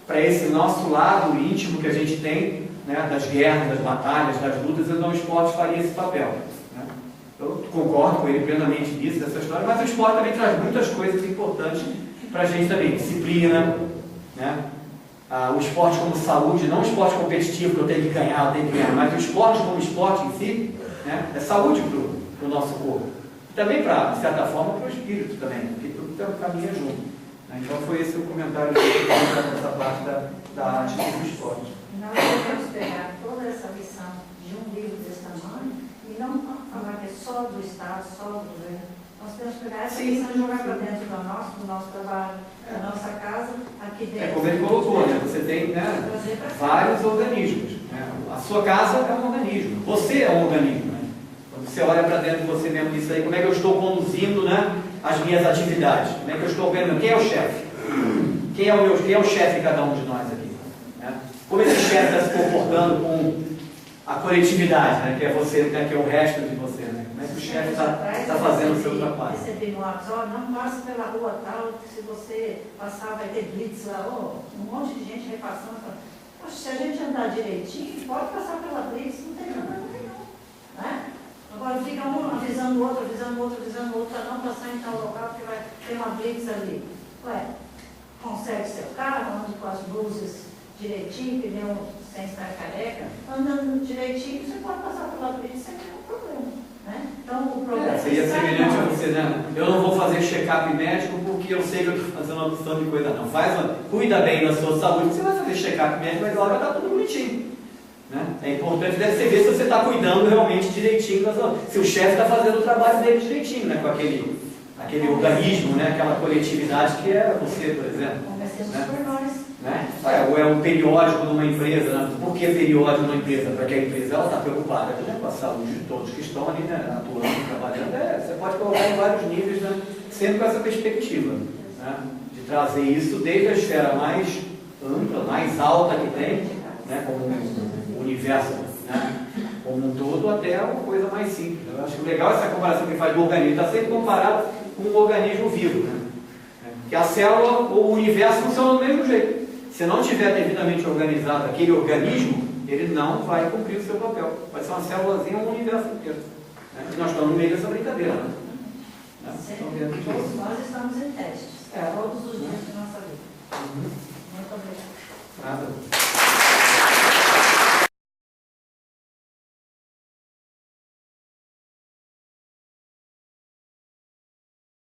para esse nosso lado íntimo que a gente tem, né, das guerras, das batalhas, das lutas, e o esporte faria esse papel. Né? Eu concordo com ele plenamente nisso, dessa história, mas o esporte também traz muitas coisas importantes para a gente também. Disciplina, né? O esporte como saúde, não o esporte competitivo que eu tenho que ganhar, mas o esporte como esporte em si, né, é saúde para o nosso corpo. E também, de certa forma, para o espírito também, porque tudo caminha junto. Né? Então foi esse o comentário dessa parte da arte e do esporte. Nós devemos pegar toda essa lição de um livro desse tamanho e não falar que é só do Estado, só do governo. Nós temos que pegar essa lição e jogar para dentro do nosso trabalho, da nossa casa, aqui dentro. Como ele colocou, né? Você tem, né, vários organismos. Né? A sua casa é um organismo, você é um organismo. Né? Quando você olha para dentro de você mesmo disso aí, como é que eu estou conduzindo, né, as minhas atividades? Como é que eu estou vendo? Quem é o chefe? Quem é o chefe de cada um de nós aqui? Né? Como esse chefe está se comportando com a coletividade, né? Que é você, né? Que é o resto de você, né? Como é que o chefe está fazendo o seu trabalho? Recebi no WhatsApp, não passe pela rua tal, que se você passar vai ter blitz lá, um monte de gente repassando. Poxa, se a gente andar direitinho, pode passar pela blitz, não tem problema nenhum. Né? Agora fica um avisando o outro, para não passar em tal local, porque vai ter uma blitz ali. Ué, consegue seu carro, anda com as luzes direitinho, pneu sem estar careca, andando direitinho, você pode passar pela blitz sem nenhum problema. Né? Então, o problema seria semelhante a você, né? Eu não vou fazer check-up médico porque eu sei que eu estou fazendo uma opção de coisa, não. Cuida bem da sua saúde, você vai fazer check-up médico, mas agora vai estar tudo bonitinho. Né? É importante deve ser ver se você está cuidando realmente direitinho da sua, se o chefe está fazendo o trabalho dele direitinho, né? Com aquele organismo, né? Aquela coletividade que é você, por exemplo. Conversemos por nós. Né? Ou é um periódico numa empresa, né? Por que periódico numa empresa? Porque a empresa está preocupada, né? Com a saúde de todos que estão ali, né? Atuando, trabalhando. Você pode colocar em vários níveis, né? Sempre com essa perspectiva, né? De trazer isso desde a esfera mais ampla, mais alta que tem, né? Como o universo, né? Como um todo, até uma coisa mais simples. Eu acho legal essa comparação que faz do organismo, está sempre comparado com um organismo vivo, né? Que a célula ou o universo funciona do mesmo jeito. Se não tiver devidamente organizado aquele organismo, ele não vai cumprir o seu papel. Vai ser uma célulazinha ou um universo inteiro. Né? E nós estamos no meio dessa brincadeira. Né? Todos nós estamos em testes. Todos os dias